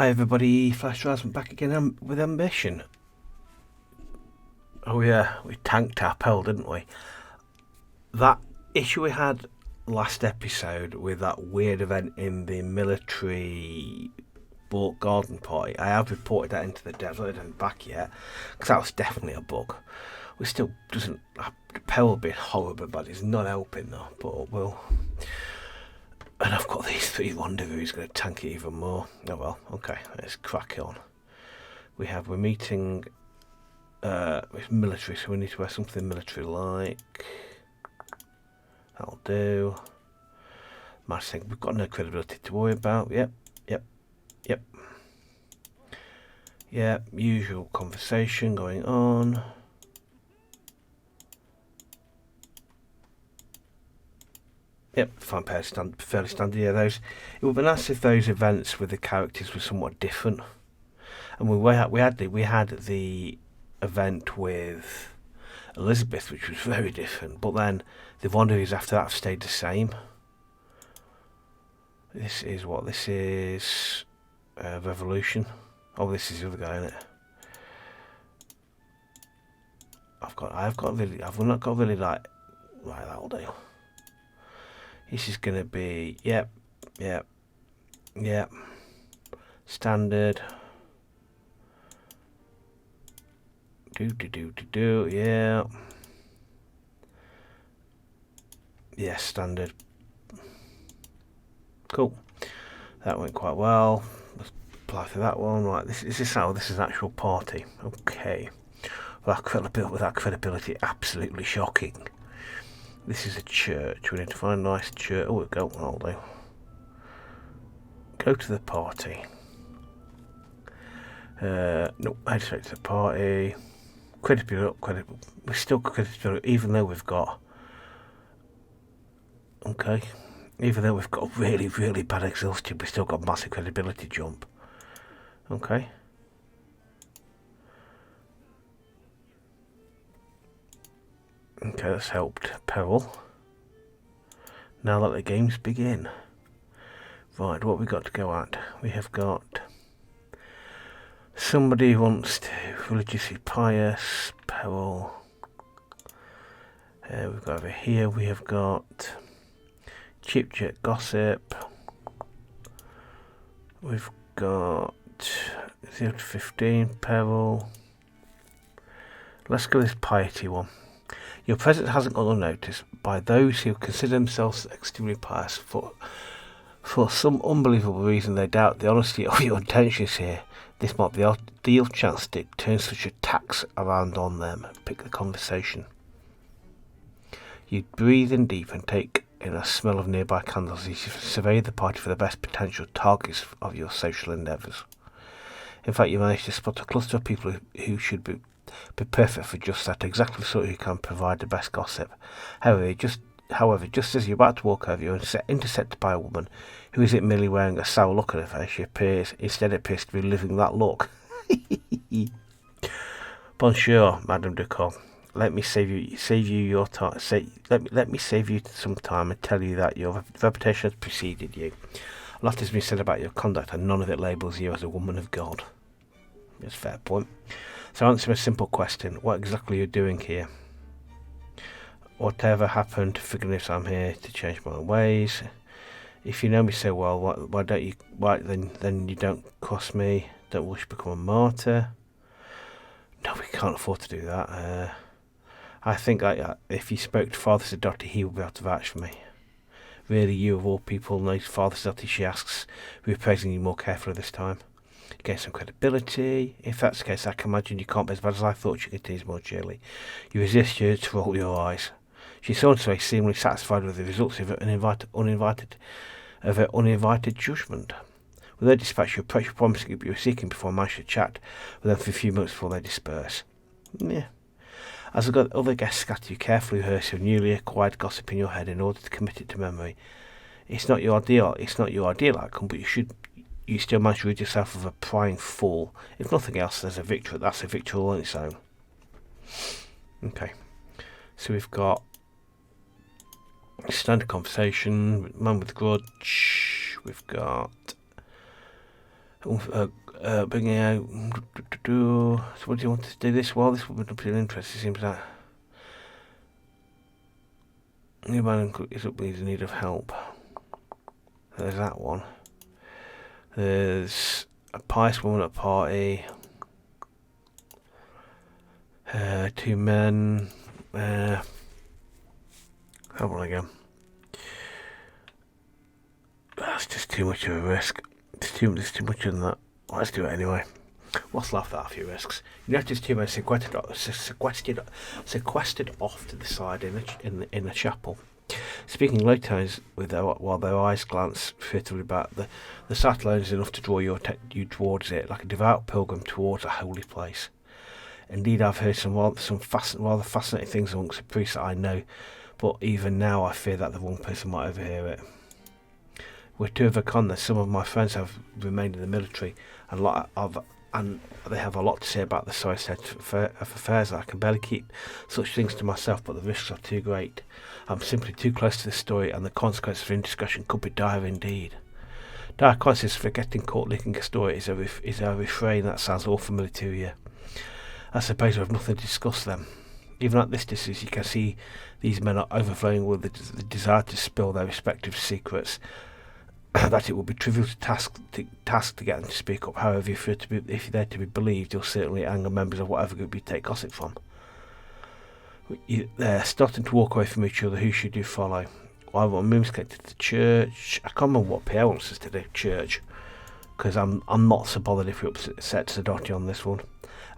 Hi everybody, Flash Rasmus back again with Ambition. Oh yeah, we tanked our Pell, didn't we? That issue we had last episode with that weird event in the military garden party, I have reported that into the devs. I haven't back yet, because that was definitely a bug. We still doesn't, Pell will be horrible, but it's not helping though, but we'll... And I've got these 3 rendezvous who's going to tank it even more. Oh well, okay, let's crack on. We're meeting with military, so we need to wear something military-like. That'll do. Might think we've got no credibility to worry about. Yep. Yeah, usual conversation going on. Yep, fine pair, fairly standard. Yeah, those. It would be nice if those events with the characters were somewhat different. And we had the event with Elizabeth, which was very different. But then the rendezvous after that have stayed the same. This is Revolution. Oh, this is the other guy, isn't it? I've not got really like right, that'll do. This is gonna be yep. Standard. Yeah. Yeah, standard. Cool. That went quite well. Let's apply for that one. Right, this is an actual party. Okay. With that credibility, absolutely shocking. This is a church. We need to find a nice church. Oh, go. I'll do. Go to the party. No, head straight to the party. Credibility. We're still credibility, even though we've got. Okay. Even though we've got really, really bad exhaustion, we've still got massive credibility jump. Okay. Okay, that's helped. Peril. Now let the games begin. Right, what have we got to go at? We have got somebody who wants to religiously pious. Peril. We've got over here, we have got Chip Jet Gossip. We've got 0 to 15 Peril. Let's go with this piety one. Your presence hasn't gone unnoticed by those who consider themselves extremely pious. For some unbelievable reason, they doubt the honesty of your intentions here. This might be the ideal chance to turn such attacks around on them. Pick the conversation. You breathe in deep and take in a smell of nearby candles as you survey the party for the best potential targets of your social endeavours. In fact, you manage to spot a cluster of people who should be perfect for just that, exactly the sort who can provide the best gossip. However, just as you're about to walk over, you're intercepted by a woman who isn't merely wearing a sour look on her face. She instead appears to be living that look. Bonjour, Madame de Cobb. Let me save you your time. Let me save you some time and tell you that your reputation has preceded you. A lot has been said about your conduct, and none of it labels you as a woman of God. That's a fair point. So answer a simple question. What exactly are you doing here? Whatever happened, forgiveness, I'm here to change my ways. If you know me so well, why then you don't cross me? Don't wish to become a martyr? No, we can't afford to do that. I think if you spoke to Father Sadotti, he would be able to vouch for me. Really, you of all people know Father Sadotti, she asks. We're praising you more carefully this time. Gain some credibility. If that's the case, I can imagine you can't be as bad as I thought. She continues more cheerily. You resist her to roll your eyes. She saw to seemingly satisfied with the results of her uninvited judgment. With her dispatch, you approach promising you were seeking before I managed to chat with them for a few moments before they disperse. Yeah. As the other guests scatter, you carefully rehearse your newly acquired gossip in your head in order to commit it to memory. It's not your ideal outcome, but you still manage to rid yourself of a prying fool. If nothing else, that's a victory on its own. Okay. So we've got standard conversation, man with grudge. We've got Bringing out. So what do you want to do this while? This would be an interest. It seems that new man is up needs in need of help. There's that one. There's a pious woman at a party. 2 men. How will I go? That's just too much of a risk. There's too much in that. Let's do it anyway. What's left at a few risks? You notice 2 men sequestered off to the side in the chapel. Speaking low tones while their eyes glance furtively back, the sight alone is enough to draw you towards it, like a devout pilgrim towards a holy place. Indeed, I've heard some rather fascinating things amongst the priests that I know, but even now I fear that the wrong person might overhear it. We're too overcome that some of my friends have remained in the military, and they have a lot to say about the sorry state of affairs. I can barely keep such things to myself, but the risks are too great. I'm simply too close to the story, and the consequences of indiscretion could be dire indeed. Dire consequences for getting caught leaking a story is a refrain that sounds all familiar to you. I suppose we have nothing to discuss them. Even at this distance, you can see these men are overflowing with the desire to spill their respective secrets. That it would be trivial to task to get them to speak up. However, if they're to be believed, you'll certainly anger members of whatever group you take gossip from. They're starting to walk away from each other. Who should you follow? Well, I want moves connected to church. I can't remember what Pierre wants us to do. Church, because I'm not so bothered if we upset Sadotti on this one.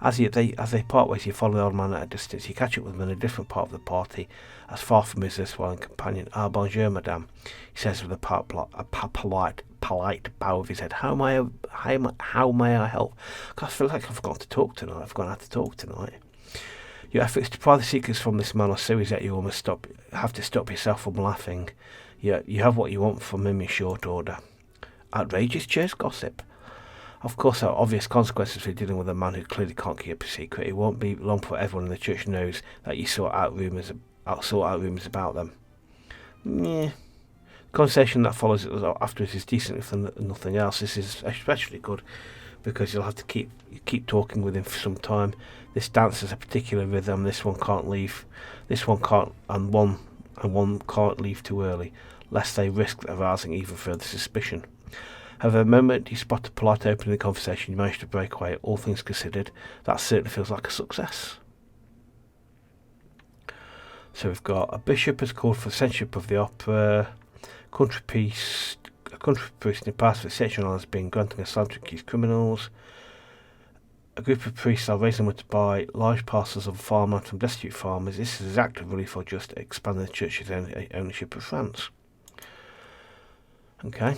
As they part ways, you follow the old man at a distance. You catch up with him in a different part of the party, as far from his erstwhile companion. Ah, bonjour, madame, he says with a polite bow of his head. How may I help? I feel like I've forgotten to talk tonight. I've forgotten how to talk tonight. Your efforts to pry the secrets from this man are so that you almost have to stop yourself from laughing. You have what you want from him in short order. Outrageous church gossip. Of course, there are obvious consequences for dealing with a man who clearly can't keep a secret. It won't be long before everyone in the church knows that you sort out rumours about them. Yeah. The conversation that follows afterwards is decent, if nothing else. This is especially good because you'll have to keep talking with him for some time. This dance has a particular rhythm. This one can't leave. This one can't, and one can't leave too early, lest they risk arousing even further suspicion. However, the moment you spot a polite opening in the conversation, you manage to break away. All things considered, that certainly feels like a success. So we've got a bishop has called for the censorship of the opera. A country priest in the past for sexual honours being granting asylum to accused criminals. A group of priests are raising money to buy large parcels of farmland from destitute farmers. This is an act of relief or just expanding the church's ownership of France. Okay.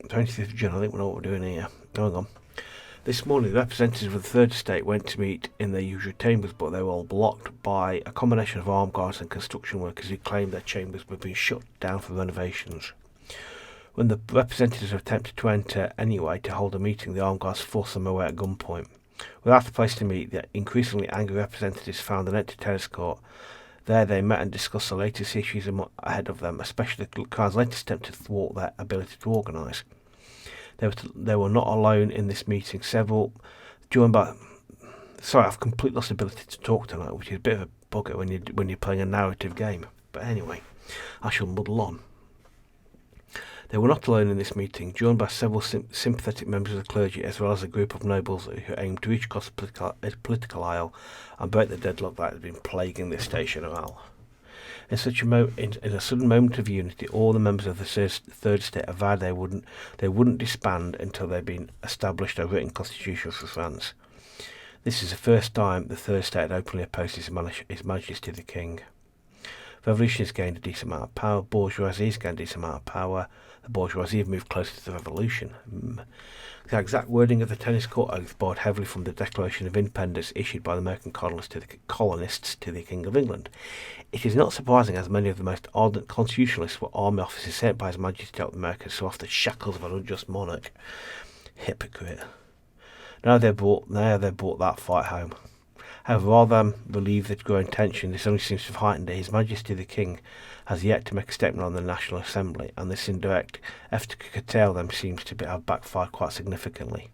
20th of June, I think we know what we're doing here. Going on. This morning, the representatives of the Third Estate went to meet in their usual chambers, but they were all blocked by a combination of armed guards and construction workers who claimed their chambers were being shut down for renovations. When the representatives attempted to enter anyway to hold a meeting, the armed guards forced them away at gunpoint. Without a place to meet, the increasingly angry representatives found an empty tennis court. There they met and discussed the latest issues ahead of them, especially the Crown's latest attempt to thwart their ability to organise. They were not alone in this meeting. I've completely lost the ability to talk tonight, which is a bit of a bugger when you're playing a narrative game. But anyway, I shall muddle on. They were not alone in this meeting, joined by several sympathetic members of the clergy, as well as a group of nobles who aimed to reach across the political aisle and break the deadlock that had been plaguing the Station Royal. In a sudden moment of unity, all the members of the Third Estate vowed they wouldn't disband until there had been established a written constitution for France. This is the first time the Third Estate had openly opposed His Majesty the King. Revolution has gained a decent amount of power. Bourgeoisie has gained a decent amount of power. The bourgeoisie have moved closer to the revolution. The exact wording of the tennis court oath borrowed heavily from the Declaration of Independence issued by the American colonists to the King of England. It is not surprising, as many of the most ardent constitutionalists were army officers sent by His Majesty to help the Americans so off the shackles of an unjust monarch. Hypocrite. Now they brought that fight home. However, rather than relieve the growing tension, this only seems to have heightened it. His Majesty the King has yet to make a statement on the National Assembly, and this indirect effort to curtail them seems to have backfired quite significantly.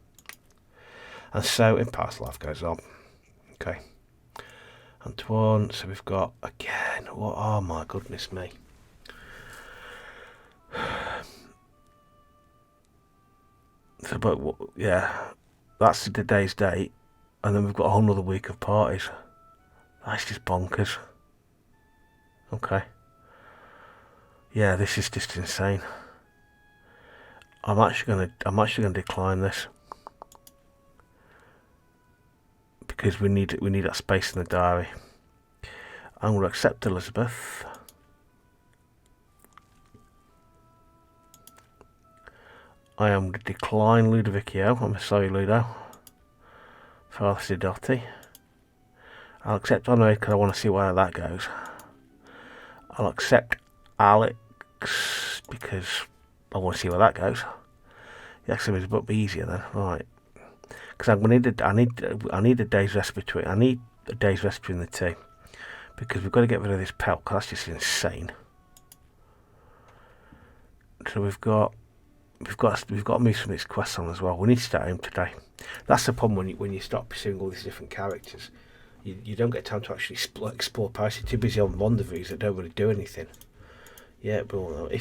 And so, in past life goes on. Okay. Antoine, so we've got, again, what, oh my goodness me. So, but, yeah, that's the day's date, and then we've got a whole other week of parties. That's just bonkers. Okay. Yeah, this is just insane. I'm actually gonna decline this because we need that space in the diary. I'm gonna accept Elizabeth. I am going to decline Ludovicio. I'm sorry, Ludo. Father Sidotti. I'll accept Honore because I want to see where that goes. I'll accept Alex because I want to see where that goes. The exam is a bit easier then, right? Because I need a day's rest between. I need a day's rest between the two because we've got to get rid of this pelt because that's just insane. So we've got to move some of these quests on as well. We need to start home today. That's the problem when you start pursuing all these different characters. You don't get time to actually explore Paris. You're too busy on rendezvous that don't really do anything. Yeah, but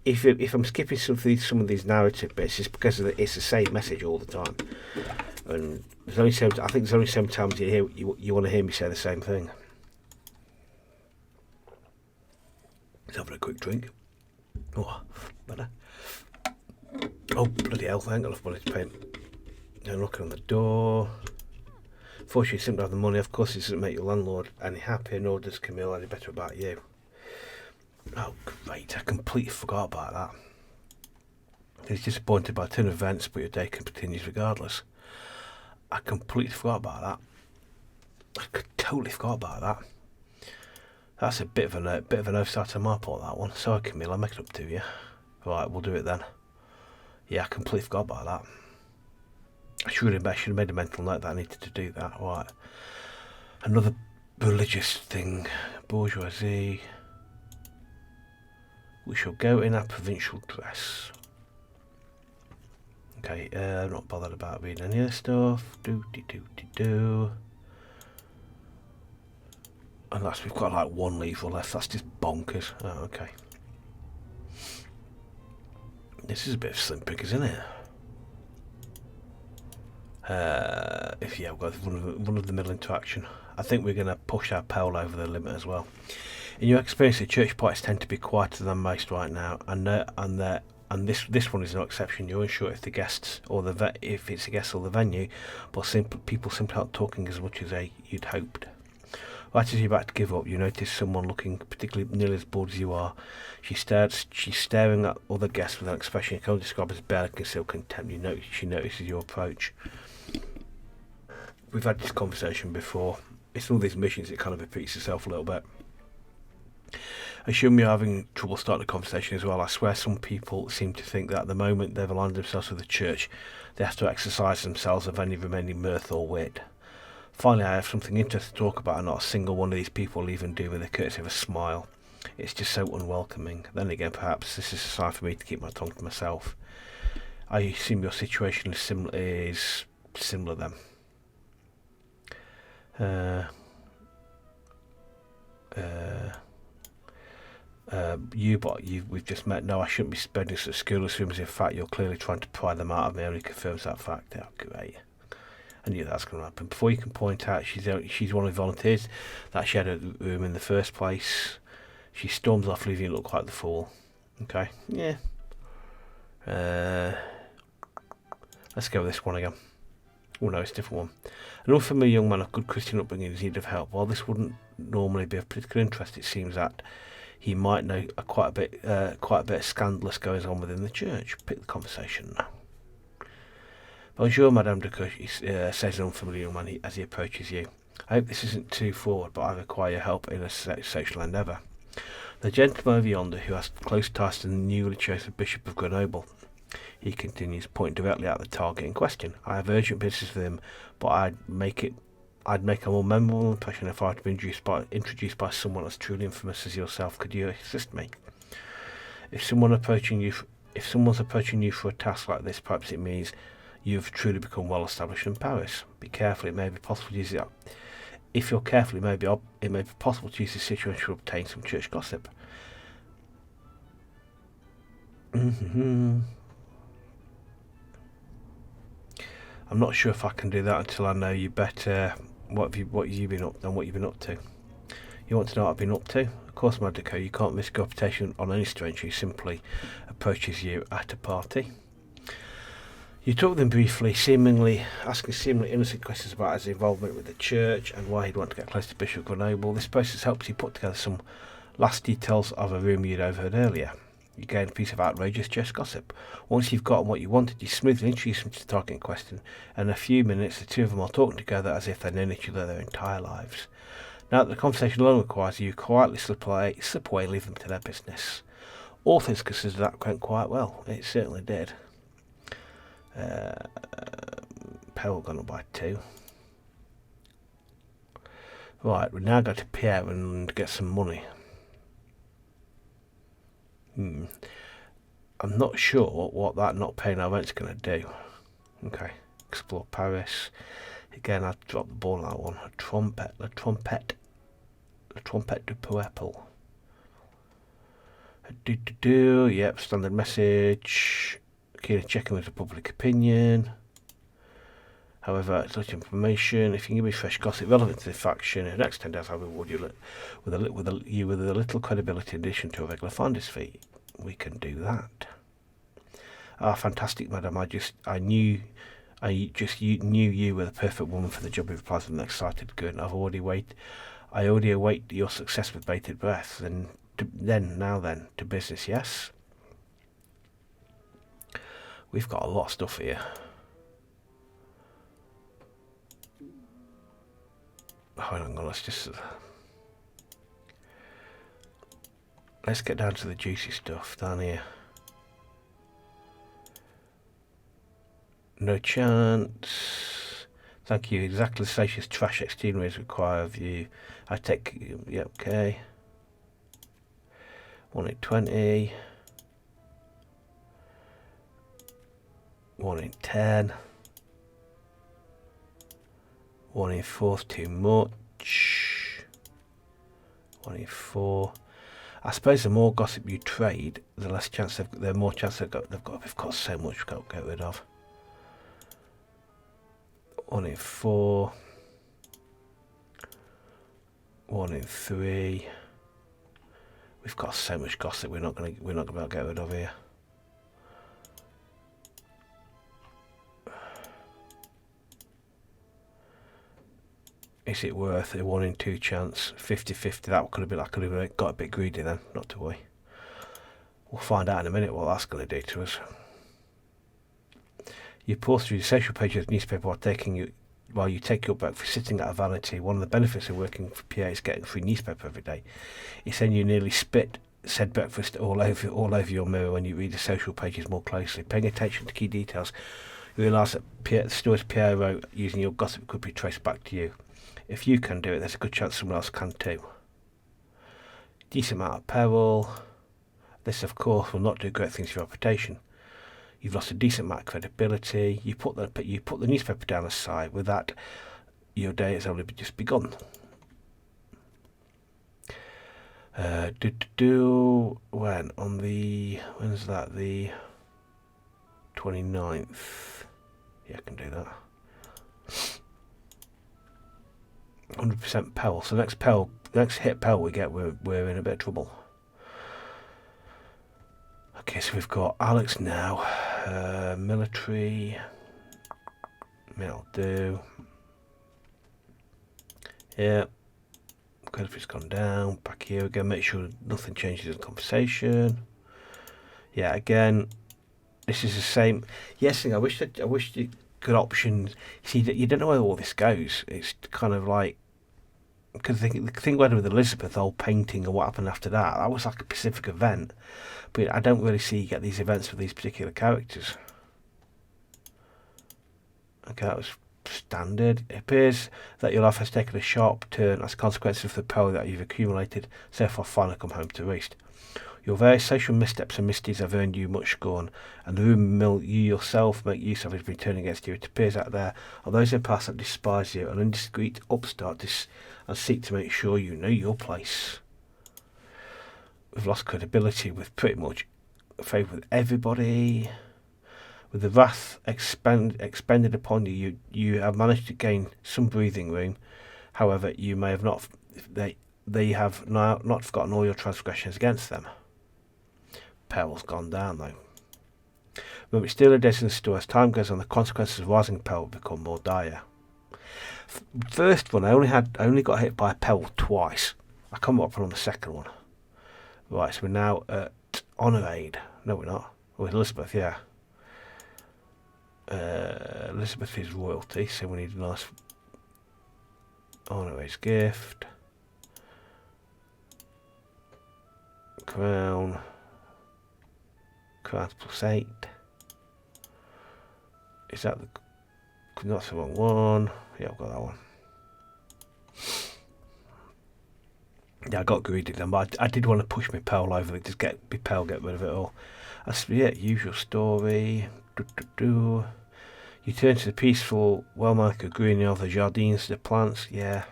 if I'm skipping some of these narrative bits, it's because it's the same message all the time. And I think there's only so many times you want to hear me say the same thing. Let's have a quick drink. Oh, better. Oh, bloody hell, I ain't got enough money to pay. They're knocking on the door. Fortunately, you simply have the money. Of course, it doesn't make your landlord any happier, nor does Camille any better about you. Oh, great. I completely forgot about that. He's disappointed by a turn of events, but your day continues regardless. I completely forgot about that. I totally forgot about that. That's a bit of an oversight on my part, that one. Sorry, Camille, I'll make it up to you. Right, we'll do it then. Yeah, I completely forgot about that. I should have made a mental note that I needed to do that. Right. Another religious thing. Bourgeoisie. We shall go in our provincial dress. Okay, I'm not bothered about reading any of this stuff. Do. Unless we've got like one lever left. That's just bonkers. Oh, okay. This is a bit of slim pick, isn't it? We've got run of the middle interaction. I think we're going to push our pole over the limit as well. In your experience, the church parties tend to be quieter than most right now, and this one is no exception. You're unsure if the guests or if it's the guests or the venue, but people simply aren't talking as much as you'd hoped. Right as you're about to give up, you notice someone looking particularly nearly as bored as you are. She's staring at other guests with an expression you can only describe as barely concealed contempt. She notices your approach. We've had this conversation before. It's all these missions, it kind of repeats itself a little bit. Assume you're having trouble starting a conversation as well. I swear some people seem to think that at the moment they've aligned themselves with the church, they have to exercise themselves of any remaining mirth or wit. Finally, I have something interesting to talk about, and not a single one of these people will even do with the courtesy of a smile. It's just so unwelcoming. Then again, perhaps this is a sign for me to keep my tongue to myself. I assume your situation is similar then. We've just met. No, I shouldn't be spending such school assumes in fact you're clearly trying to pry them out of me. Only confirms that fact. Oh, great. I knew that's going to happen. Before you can point out she's one of the volunteers that she had a room in the first place, she storms off, leaving you look like the fool. Okay, yeah. Let's go with this one again. Oh no, it's a different one. An unfamiliar young man of good Christian upbringing is in need of help. While this wouldn't normally be of political interest, it seems that he might know quite a bit of scandalous goings on within the church. Pick the conversation. Bonjour, Madame de Coche, says an unfamiliar young man as he approaches you. I hope this isn't too forward, but I require your help in a social endeavour. The gentleman over yonder, who has close ties to the newly chosen Bishop of Grenoble, he continues, pointing directly at the target in question. I have urgent business with him, but I'd make it I'd make a more memorable impression if I had been introduced by someone as truly infamous as yourself. Could you assist me? If someone's approaching you for a task like this, perhaps it means you've truly become well established in Paris. Be careful; it may be possible to use it. If you're careful, it may be possible to use this situation to obtain some church gossip. I'm not sure if I can do that until I know you better. What have you been up to? You want to know what I've been up to? Of course, Madico, you can't risk your reputation on any stranger who simply approaches you at a party. You talk with him briefly, asking seemingly innocent questions about his involvement with the church and why he'd want to get close to Bishop Grenoble. This process helps you put together some last details of a rumour you'd overheard earlier. You gain a piece of outrageous church gossip. Once you've gotten what you wanted, you smoothly introduce them to the target in question, and in a few minutes the two of them are talking together as if they've known each other their entire lives. Now that the conversation alone requires you quietly slip away, leave them to their business. All things considered, that went quite well. It certainly did. Peril gone up by 2. Right, we now go to Pierre and get some money. I'm not sure what that not paying our rent's going to do. Okay, explore Paris. Again, I've dropped the ball on that one. La trompette du peuple. Yep, standard message. Keen to check in with the public opinion. However, it's such information. If you can give me fresh gossip relevant to the faction, in the next 10 days I'll reward you with a little credibility in addition to a regular finder's fee. We can do that. Ah, fantastic, madam. I knew you were the perfect woman for the job. He replies with an excited grin. I already await your success with bated breath. Now then, to business, yes? We've got a lot of stuff here. Hang on, let's get down to the juicy stuff down here. No chance. Thank you. Exactly the spacious trash exterior is required of you. I take. Yeah, okay. 1 in 20. 1 in 10. 1 in 4 is too much. 1 in 4. I suppose the more gossip you trade, the less chance the more chance they've got. We've got so much we've got to get rid of. 1 in 4. 1 in 3. We've got so much gossip we're not going to be able to get rid of here. Is it worth a 1 in 2 chance? 50-50. That could have got a bit greedy then. Not to worry. We'll find out in a minute what that's going to do to us. You pause through the social pages of the newspaper while you take your breakfast, sitting at a vanity. One of the benefits of working for PA is getting a free newspaper every day. It's then you nearly spit said breakfast all over your mirror when you read the social pages more closely. Paying attention to key details, you realise that the stories Pierre wrote using your gossip could be traced back to you. If you can do it, there's a good chance someone else can too. Decent amount of peril. This, of course, will not do great things for your reputation. You've lost a decent amount of credibility. You put the newspaper down aside. With that, your day has only just begun. When's that? The 29th. Yeah, I can do that. 100% peril. So next hit peril we get, we're in a bit of trouble. Okay, so we've got Alex now. Military. That'll do. Yeah. Good if it's gone down. Back here again. Make sure nothing changes in the conversation. Yeah, again, this is the same. Yes, I wish you could options. See, you don't know where all this goes. It's kind of like, because the thing went with Elizabeth, the whole painting and what happened after that was like a specific event. But I don't really see you get these events with these particular characters. Okay, standard. It appears that your life has taken a sharp turn as a consequence of the power that you've accumulated so far finally come home to roost. Your various social missteps and misdeeds have earned you much scorn, and the rumour mill you yourself make use of has been turned against you. It appears that there are those in the past that despise you, an indiscreet upstart and seek to make sure you know your place. We've lost credibility with pretty much favour with everybody. With the wrath expended upon you, you have managed to gain some breathing room. However, you may have not. They have now not forgotten all your transgressions against them. Peril's gone down though. Remember, it's still a days in the store. As time goes on, the consequences of rising peril become more dire. First one, I only got hit by a peril twice. I come up on the second one. Right, so we're now at Honour Aid. No, we're not. With Elizabeth, yeah. Elizabeth is royalty, so we need a nice Honour Aid's gift. Crown. Crown +8. Is that the... That's the wrong one. Yeah, I've got that one. Yeah, I got greedy then, but I did want to push my pearl over it, just get my pearl, get rid of it all. That's, yeah, usual story. You turn to the peaceful, well-manicured greenery of the jardins, the plants, yeah.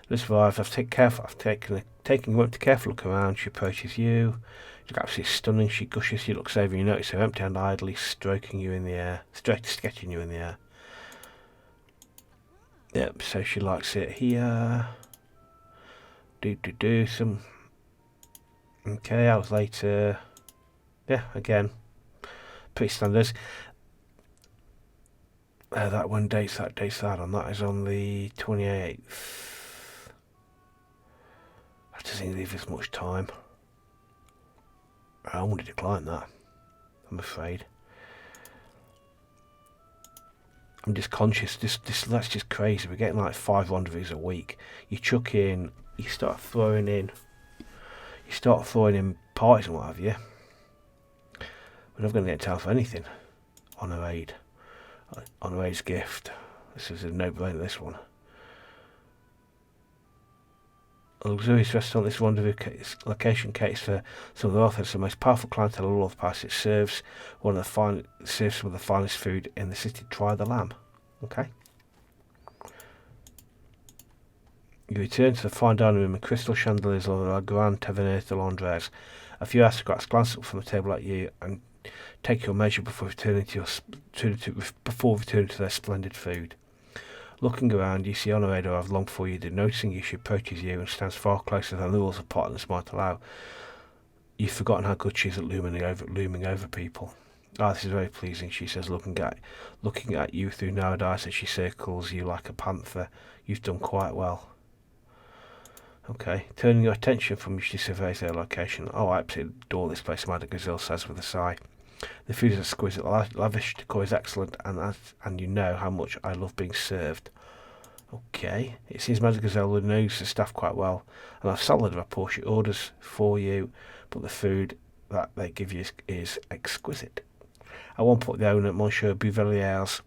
This arrives, I've taken a moment to careful look around. She approaches you. She's absolutely stunning. She gushes. She looks over. You notice her empty hand idly sketching you in the air. Yep. So she likes it here. Some. Okay. Hours later. Yeah. Again. Pretty standards. That one dates that, and that is on the 28th. That doesn't leave us much time. I want to decline that, I'm afraid. I'm just conscious, that's just crazy. We're getting like 5 rendezvous a week. You chuck in, you start throwing in parties and what have you. We're not going to get time for anything. Honour Aid's gift. This is a no-brainer, this one. A luxurious restaurant, this rendezvous location caters for some of the wealthiest and most powerful clientele of all of the price. It serves some of the finest food in the city. Try the lamb. Okay. You return to the fine dining room and crystal chandeliers of the Grand Tavernier de Londres. A few aristocrats glance up from the table at you and take your measure before returning to their splendid food. Looking around, you see Honour Aid arrive long before you do. Noticing you, she approaches you and stands far closer than the rules of partners might allow. You've forgotten how good she is at looming over people. Ah, this is very pleasing, she says, looking at you through narrowed eyes as she circles you like a panther. You've done quite well. Okay, turning your attention from you, she surveys their location. Oh, I absolutely adore this place, Mademoiselle says with a sigh. The food is exquisite, lavish, decor is excellent, and you know how much I love being served. Okay, it seems Mademoiselle knows the staff quite well, and I've solid rapport. She orders for you, but the food that they give you is exquisite. At one point, the owner, Monsieur Bouvilliers,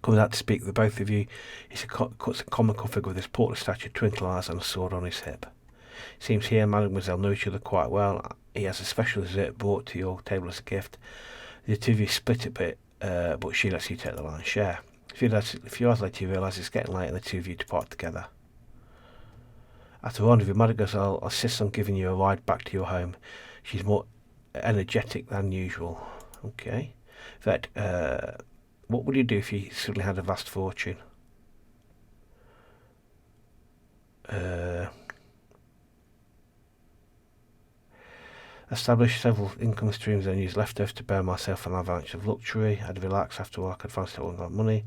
comes out to speak with the both of you. He cuts a comical figure with his portly stature, twinkling eyes, and a sword on his hip. Seems he and Mademoiselle know each other quite well. He has a special dessert brought to your table as a gift. The two of you split a bit, but she lets you take the lion's share. A few hours later, you realise it's getting late and the two of you depart together. At the rendezvous, Mademoiselle insists on giving you a ride back to your home. She's more energetic than usual. Okay. In fact, what would you do if you suddenly had a vast fortune? Establish several income streams and use leftovers to bear myself an avalanche of luxury. I'd relax after work. I'd fancy I wouldn't have money.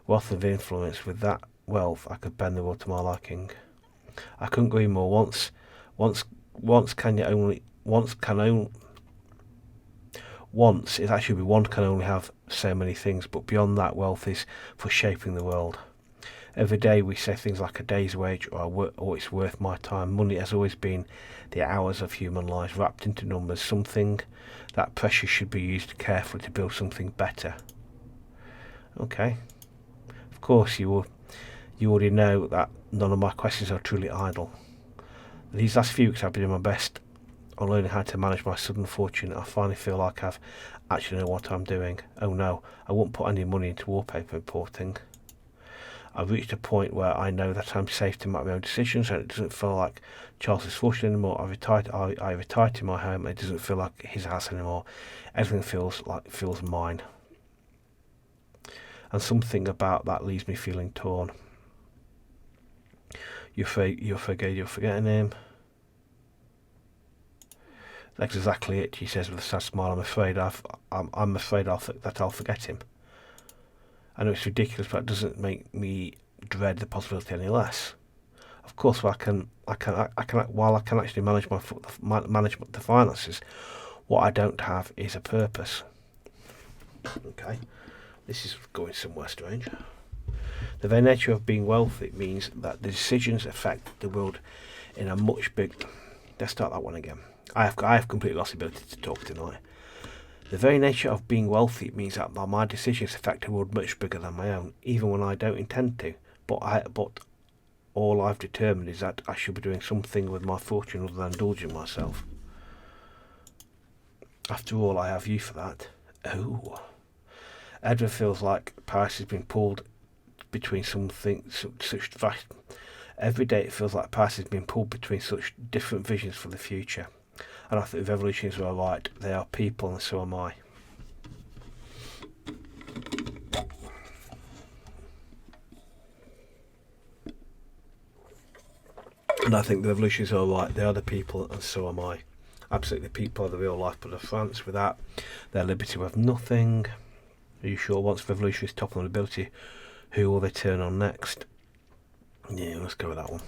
Wealth and influence. With that wealth, I could bend the world to my liking. I couldn't agree more. Once it actually one can only have so many things, but beyond that, wealth is for shaping the world. Every day we say things like a day's wage or it's worth my time. Money has always been the hours of human lives wrapped into numbers. Something that precious should be used carefully to build something better. Okay. course, you already know that none of my questions are truly idle. These last few weeks I've been doing my best on learning how to manage my sudden fortune. I finally feel like I've actually know what I'm doing. Oh no, I won't put any money into wallpaper importing. I've reached a point where I know that I'm safe to make my own decisions, and it doesn't feel like Charles's fortune anymore. I retired to my home, and it doesn't feel like his house anymore. Everything feels mine. And something about that leaves me feeling torn. You're afraid you're forgetting him. That's exactly it, she says with a sad smile. I'm afraid that I'll forget him. I know it's ridiculous, but it doesn't make me dread the possibility any less. Of course, while I can actually manage the finances, what I don't have is a purpose. Okay, this is going somewhere strange. The very nature of being wealthy means that the decisions affect the world in a much big. Let's start that one again. I have completely lost the ability to talk tonight. The very nature of being wealthy means that my decisions affect a world much bigger than my own, even when I don't intend to. But all I've determined is that I should be doing something with my fortune other than indulging myself. After all, I have you for that. Oh. Edward feels like Paris has been pulled between such vast. Every day it feels like Paris has been pulled between such different visions for the future. And I think the revolutionaries are right. They are people, and so am I. And I think the revolutionaries are right. They are the people, and so am I. Absolutely, the people are the real lifeblood of France. Without their liberty, we have nothing. Are you sure? Once the revolutionaries topple on ability, who will they turn on next? Yeah, let's go with that one.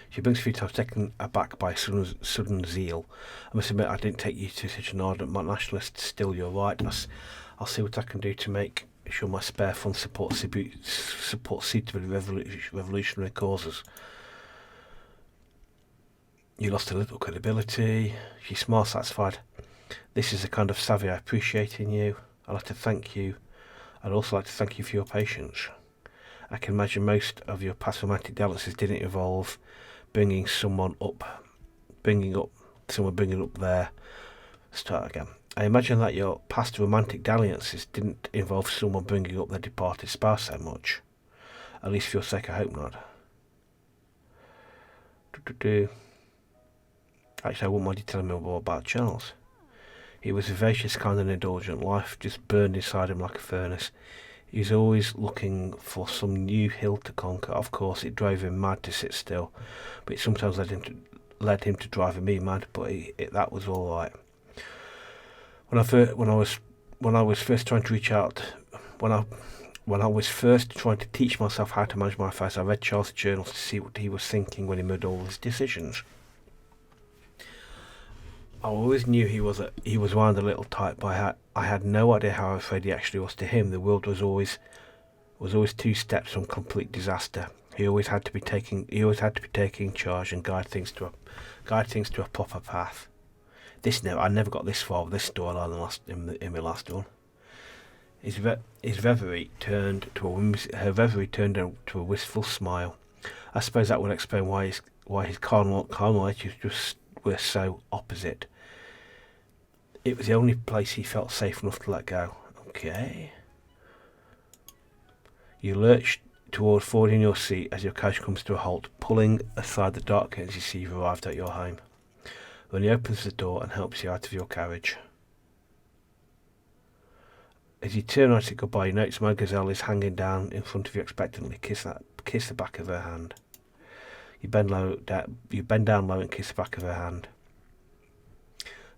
She brings a few times, taken aback by sudden zeal. I must admit, I didn't take you to such an ardent nationalist. Still, you're right. I'll see what I can do to make sure my spare funds support suitably revolutionary causes. You lost a little credibility. She smiles satisfied. This is the kind of savvy I appreciate in you. I'd like to thank you. I'd also like to thank you for your patience. I can imagine most of your past romantic dalliances didn't involve bringing up there. Start again. I imagine that your past romantic dalliances didn't involve someone bringing up their departed spouse so much. At least for your sake, I hope not. Actually, I wouldn't mind you telling me more about Charles. He was vivacious, kind and indulgent. Life just burned inside him like a furnace. He was always looking for some new hill to conquer. Of course, it drove him mad to sit still, but it sometimes led him to driving me mad. But that was all right. When I was first trying to reach out, when I was first trying to teach myself how to manage my affairs, I read Charles' journals to see what he was thinking when he made all his decisions. I always knew he was wound a little tight, but I had no idea how afraid he actually was. To him, the world was always 2 steps from complete disaster. He always had to be taking charge and guide things to a proper path. I never got this far with this storyline in my last one. His reverie turned to a wistful smile. I suppose that would explain why his carnal attitudes just were so opposite. It was the only place he felt safe enough to let go. Okay. You lurched forward in your seat as your carriage comes to a halt, pulling aside the dark curtains you see you've arrived at your home. Then he opens the door and helps you out of your carriage. As you turn around to say goodbye, you notice Mademoiselle is hanging down in front of you expectantly. Kiss the back of her hand. You bend down low and kiss the back of her hand.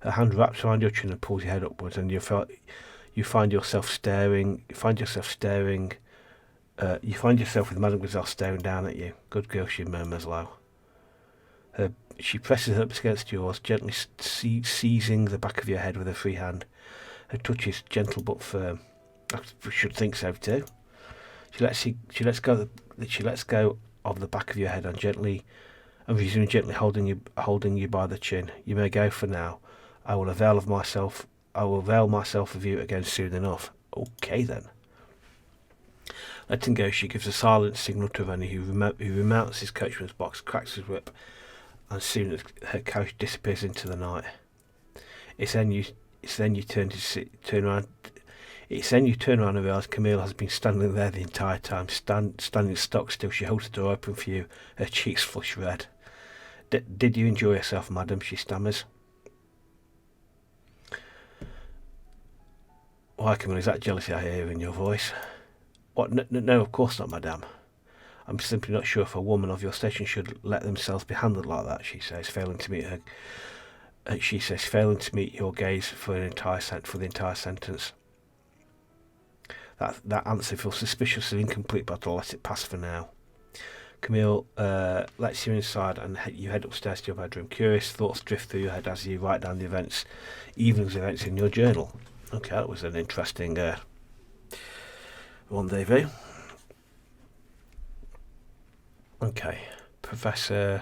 Her hand wraps around your chin and pulls your head upwards, and you find yourself staring. You find yourself with Mademoiselle staring down at you. Good girl, she murmurs low. She presses her lips against yours, gently seizing the back of your head with her free hand. Her touch is gentle but firm. I should think so too. She lets go of the back of your head and resumes gently holding you by the chin. You may go for now. I will avail myself of you again soon enough. Okay then. Letting go, she gives a silent signal to Rennie, who remounts his coachman's box, cracks his whip, and soon as her carriage disappears into the night. It's then you turn around. It's then you turn around and realise Camille has been standing there the entire time, standing stock still. She holds the door open for you, her cheeks flush red. Did you enjoy yourself, madam? She stammers. Why, Camille, is that jealousy I hear in your voice? What? No, of course not, madame. I'm simply not sure if a woman of your station should let themselves be handled like that, she says, failing to meet your gaze for the entire sentence. That answer feels suspiciously incomplete, but I'll let it pass for now. Camille lets you inside, and you head upstairs to your bedroom. Curious thoughts drift through your head as you write down the evening's events in your journal. Okay, that was an interesting rendezvous. Okay, Professor.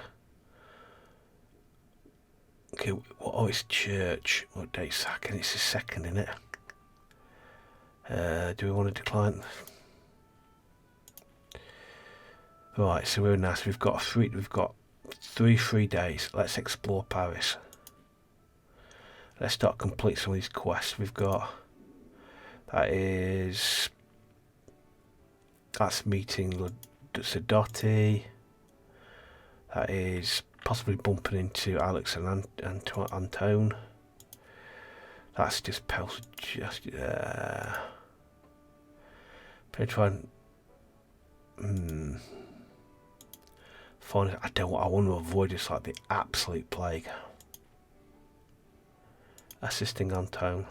Okay, it's church. What date's that? And it's the 2nd, isn't it? Do we want to decline? Right, so we're nice. We've got 3 free days. Let's explore Paris. Let's start complete some of these quests. We've got that's meeting Sadotti. That is possibly bumping into Alex and Antone. That's just try and find. I want to avoid this like the absolute plague. Assisting Antone.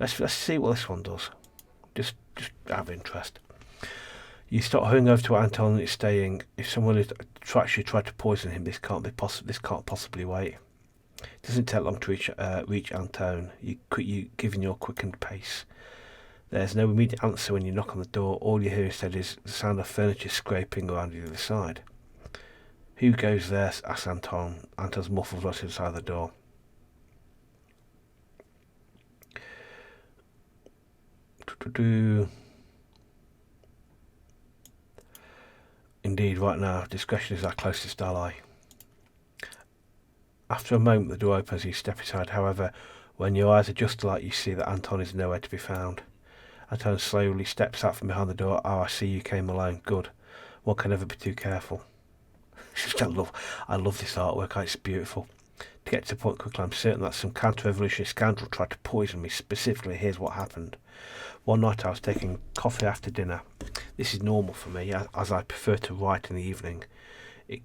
Let's see what this one does. Just out of interest. You start hurrying over to where Anton is staying. If someone actually tried to poison him, this can't possibly wait. It doesn't take long to reach Anton. You given your quickened pace. There's no immediate answer when you knock on the door. All you hear instead is the sound of furniture scraping around the other side. Who goes there? Asks Anton. Anton's muffled right inside the door. Indeed, right now, discretion is our closest ally. After a moment, the door opens, you step inside. However, when your eyes adjust to light, you see that Anton is nowhere to be found. Anton slowly steps out from behind the door. Oh, I see you came alone. Good. One can never be too careful. I love this artwork. It's beautiful. To get to the point quickly, I'm certain that some counter-revolutionary scoundrel tried to poison me. Specifically, here's what happened. One night I was taking coffee after dinner. This is normal for me, as I prefer to write in the evening. It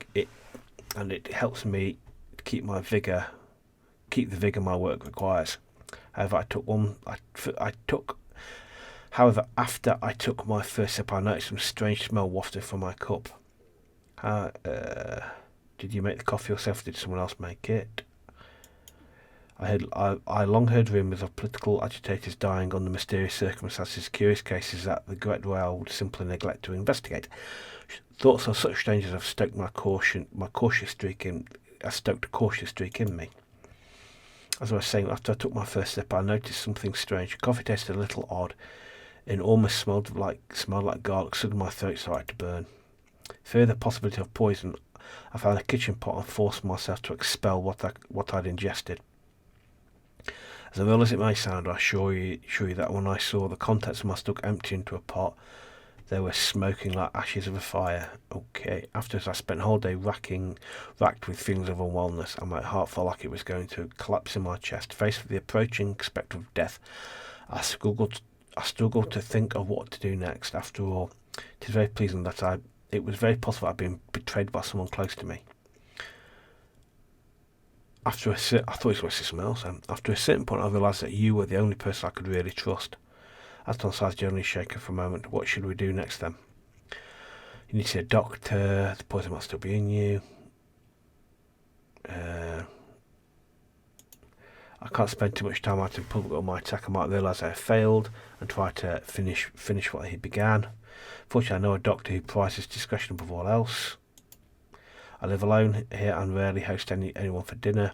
helps me keep the vigour my work requires. However, after I took my first sip, I noticed some strange smell wafting from my cup. Did you make the coffee yourself, or did someone else make it? I long heard rumours of political agitators dying under mysterious circumstances, curious cases that the Great Royale would simply neglect to investigate. Thoughts of such dangers have stoked a cautious streak in me. As I was saying, after I took my first sip, I noticed something strange. The coffee tasted a little odd, and almost smelled like garlic. Suddenly my throat started to burn. Fear the possibility of poison, I found a kitchen pot and forced myself to expel what I'd ingested. As real as it may sound, I assure you that when I saw the contents of my stomach empty into a pot, they were smoking like ashes of a fire. Okay. Afterwards, I spent the whole day racked with feelings of unwellness, and my heart felt like it was going to collapse in my chest. Faced with the approaching spectre of death, I struggled to think of what to do next. After all, it is very pleasing that it was very possible I'd been betrayed by someone close to me. I thought he was going to say something else. After a certain point, I realised that you were the only person I could really trust. Anton's eyes generally shaken for a moment. What should we do next then? You need to see a doctor. The poison might still be in you. I can't spend too much time out in public on my attack. I might realise I have failed and try to finish what he began. Fortunately, I know a doctor who prizes discretion above all else. I live alone here and rarely host anyone for dinner,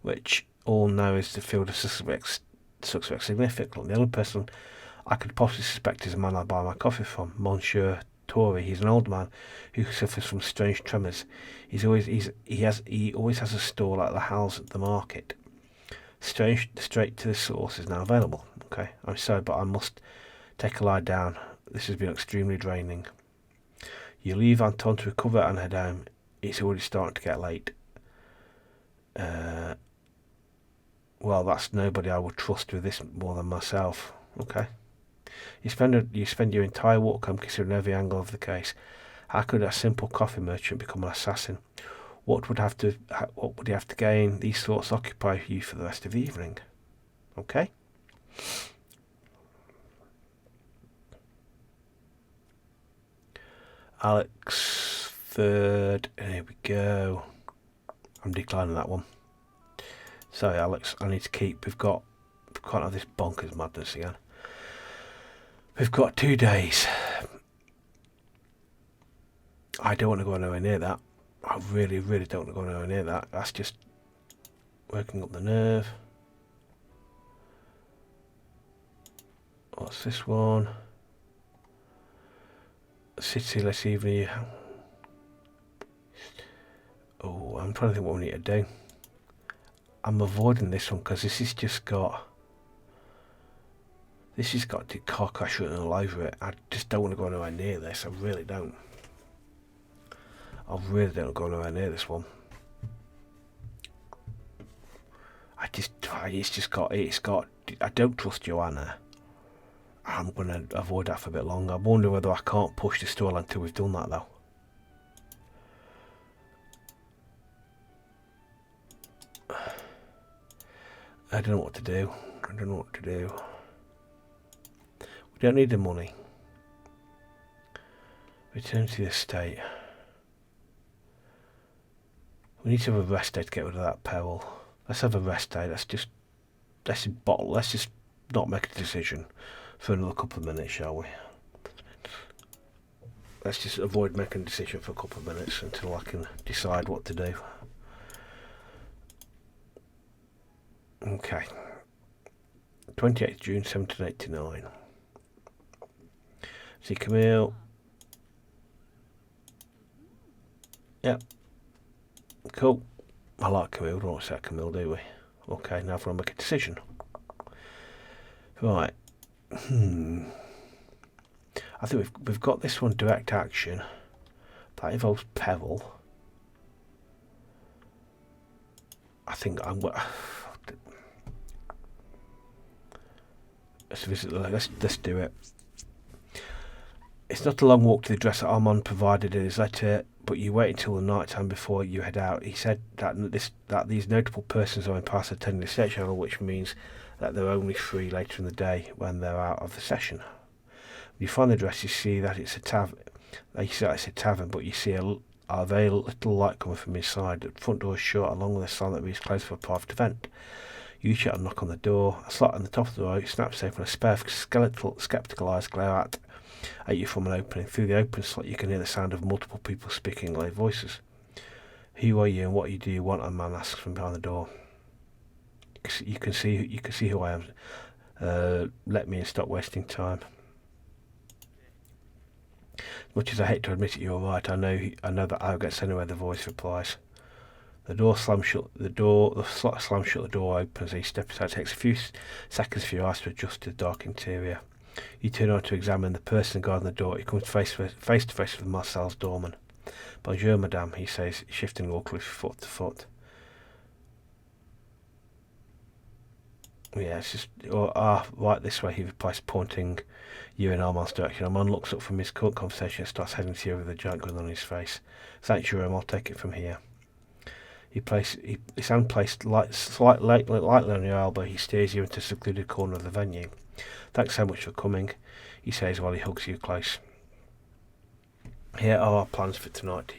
which all know is the field of suspects significant. The only person I could possibly suspect he's a man I buy my coffee from, Monsieur Tory. He's an old man who suffers from strange tremors. He always has a stall at the house at the market. Straight to the source is now available. Okay, I'm sorry, but I must take a lie down. This has been extremely draining. You leave Anton to recover and head home. It's already starting to get late. Well, that's nobody I would trust with this more than myself. Okay. You spend your entire walk home considering every angle of the case. How could a simple coffee merchant become an assassin? What would he have to gain? These thoughts occupy you for the rest of the evening. Okay? Alex, third. Here we go. I'm declining that one. Sorry, Alex. I need to keep. We can't have this bonkers madness again. We've got 2 days. I don't want to go anywhere near that. I really, really don't want to go anywhere near that. That's just working up the nerve. What's this one? City, let's even. Oh, I'm trying to think what we need to do. I'm avoiding this one because this has got car crash written all over it. I just don't want to go anywhere near this. I really don't. I really don't go anywhere near this one. I don't trust Joanna. I'm going to avoid that for a bit longer. I wonder whether I can't push the stall until we've done that though. I don't know what to do. We don't need the money. Return to the estate. We need to have a rest day to get rid of that peril. Let's have a rest day. Let's just not make a decision for another couple of minutes, shall we? Let's just avoid making a decision for a couple of minutes until I can decide what to do. Okay. 28th June 1789. See Camille. Yep. Cool. I like Camille. Don't want to set Camille, do we? Okay, now if I make a decision. Right. I think we've got this one, direct action. That involves peril. I think let's do it. It's not a long walk to the address that Armand provided in his letter, but you wait until the night time before you head out. He said that these notable persons are in Paris attending the state channel, which means that they're only free later in the day when they're out of the session. When you find the address, you see that it's a tavern. It's a tavern, but you see a very little light coming from inside. The front door is shut, along with a sign that reads closed for a private event. You shut and knock on the door. A slot on the top of the door snaps open. A pair of skeptical eyes glare at you from an opening. Through the open slot, you can hear the sound of multiple people speaking in low voices. Who are you and what do you want? A man asks from behind the door. You can see who I am. Let me in. Stop wasting time. As much as I hate to admit it, you're right. I know that arrogance anyway. The voice replies. The slot slams shut. The door opens. He steps inside. It takes a few seconds for your eyes to adjust to the dark interior. You turn on to examine the person guarding the door. He comes face to face with Marcel's doorman. Bonjour, madame, he says, shifting awkwardly from foot to foot. Yeah, it's just right this way, he replies, pointing you in Armand's direction. Armand looks up from his current conversation and starts heading to you with a giant grin on his face. Thanks, Jerome, I'll take it from here. His hand placed lightly on your elbow, he steers you into a secluded corner of the venue. Thanks so much for coming, he says while he hugs you close. Here are our plans for tonight.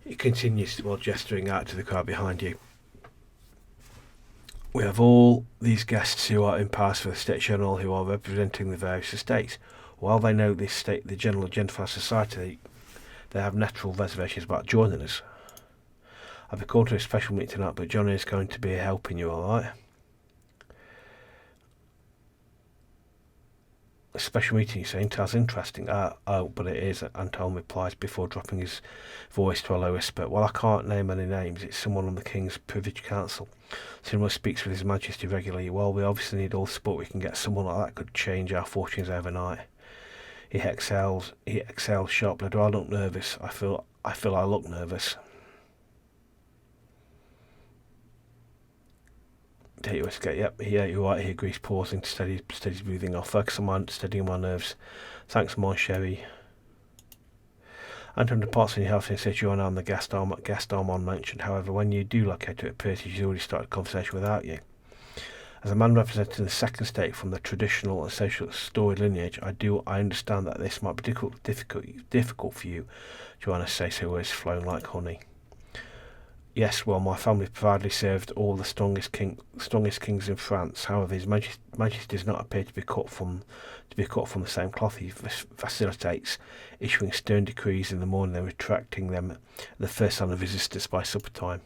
He continues while gesturing out to the crowd behind you. We have all these guests who are in Paris for the State General who are representing the various estates. While they know the General Gentleman Society, they have natural reservations about joining us. I've been called to a special meeting tonight, but Johnny is going to be helping you, alright? A special meeting, you say? Sounds interesting. Oh, but it is, Anton replies before dropping his voice to a low whisper. Well, I can't name any names. It's someone on the King's Privilege Council. Someone speaks with His Majesty regularly. Well, we obviously need all the support we can get. Someone like that could change our fortunes overnight. He exhales sharply. Do I look nervous? I feel I look nervous. Take your escape. Yep, yeah, you're right. He agrees, pausing to steady his breathing. I'll focus on steadying my nerves. Thanks, mon chéri. Anton departs and he helps him sit you on the guest Armand mentioned. However, when you do locate her, it appears he's already started a conversation without you. As a man representing the second state from the traditional and social story lineage, I understand that this might be difficult for you. Joanna says her words flowing like honey. Yes, well, my family proudly served all the strongest kings in France. However, His Majesty does not appear to be cut from the same cloth. He facilitates issuing stern decrees in the morning and retracting them at the first sign of resistance by supper time.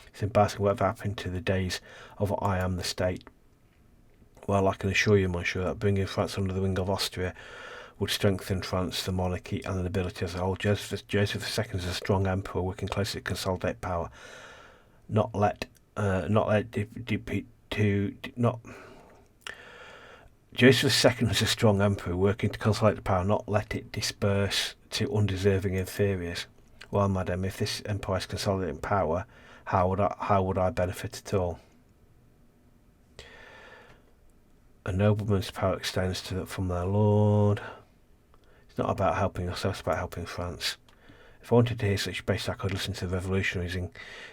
It's embarrassing whatever happened to the days of I am the state. Well, I can assure you, monsieur, that bringing France under the wing of Austria would strengthen France, the monarchy, and the nobility as a whole. Joseph II is a strong emperor working closely to consolidate power, Joseph II was a strong emperor working to consolidate the power, not let it disperse to undeserving inferiors. Well, madam, if this empire is consolidating power, how would I benefit at all? A nobleman's power extends from their lord. It's not about helping us, it's about helping France. If I wanted to hear such base, I could listen to the revolutionaries. In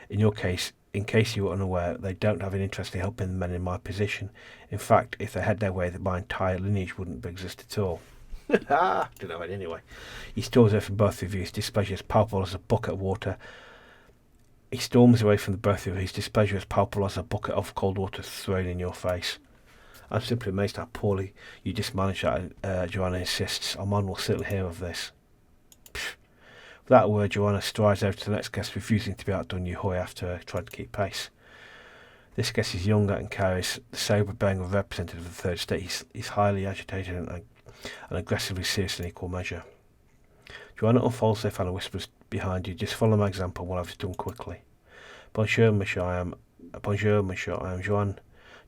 your case, in case you were unaware, they don't have an interest in helping the men in my position. In fact, if they had their way, my entire lineage wouldn't exist at all. Don't know it anyway. He storms away from both of you, his displeasure as palpable as a bucket of water. He storms away from the both of you, his displeasure as palpable as a bucket of cold water thrown in your face. I'm simply amazed how poorly you just managed that, Joanna insists. Armand will certainly hear of this. Pfft. Without a word, Joanna strides over to the next guest, refusing to be outdone. You hurry after her, trying to keep pace. This guest is younger and carries the sober bearing of a representative of the third state. He's highly agitated and aggressively serious in equal measure. Joanna unfolds their fan and whispers behind you. Just follow my example while I've done quickly. Bonjour, monsieur. I am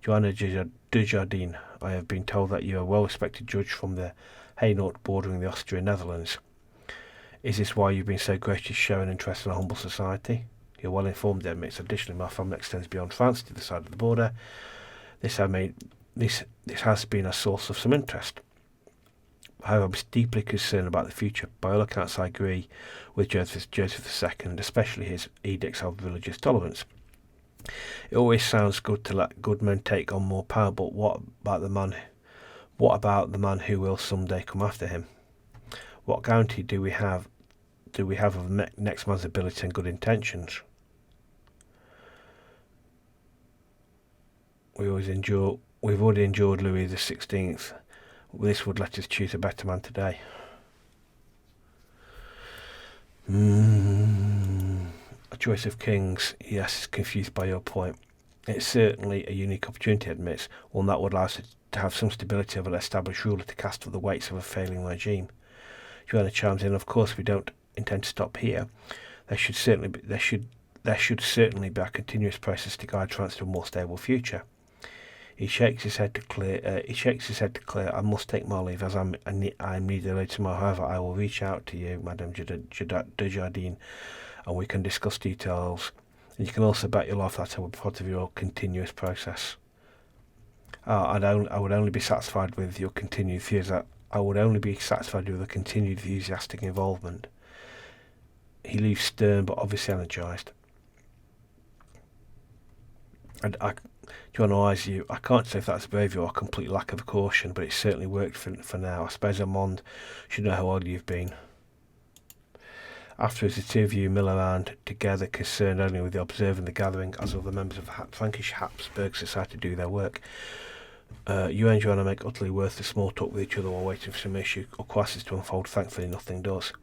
Joanna de Jardin. I have been told that you are a well-respected judge from the Hainaut bordering the Austrian Netherlands. Is this why you've been so gracious to show an interest in a humble society? You're well informed, admits. Additionally, my family extends beyond France to the side of the border. This has been a source of some interest. However, I'm deeply concerned about the future. By all accounts, I agree with Joseph II, especially his edicts of religious tolerance. It always sounds good to let good men take on more power, but what about the man who will someday come after him? What guarantee do we have of next man's ability and good intentions? We've already endured Louis XVI. This would let us choose a better man today. A choice of kings, yes, confused by your point. It's certainly a unique opportunity, admits, one that would allow us to have some stability of an established ruler to cast for the weights of a failing regime. Joanna chimes in, of course we don't intend to stop here. There should certainly be a continuous process to guide France to a more stable future. He shakes his head to clear. I must take my leave as I'm needed later tomorrow. However, I will reach out to you, Madame de Jardin, and we can discuss details. And you can also bet your life that I will be part of your continuous process. I would only be satisfied with your continued enthusiastic involvement. He leaves stern but obviously energised. And John eyes you. I can't say if that's bravery or a complete lack of caution, but it certainly worked for now. I suppose Armand should know how old you've been. Afterwards, the two of you mill around together, concerned only with observing the gathering as other members of the Frankish Habsburg Society do their work. You and Joanna make utterly worthless small talk with each other while waiting for some issue or crisis to unfold. Thankfully, nothing does.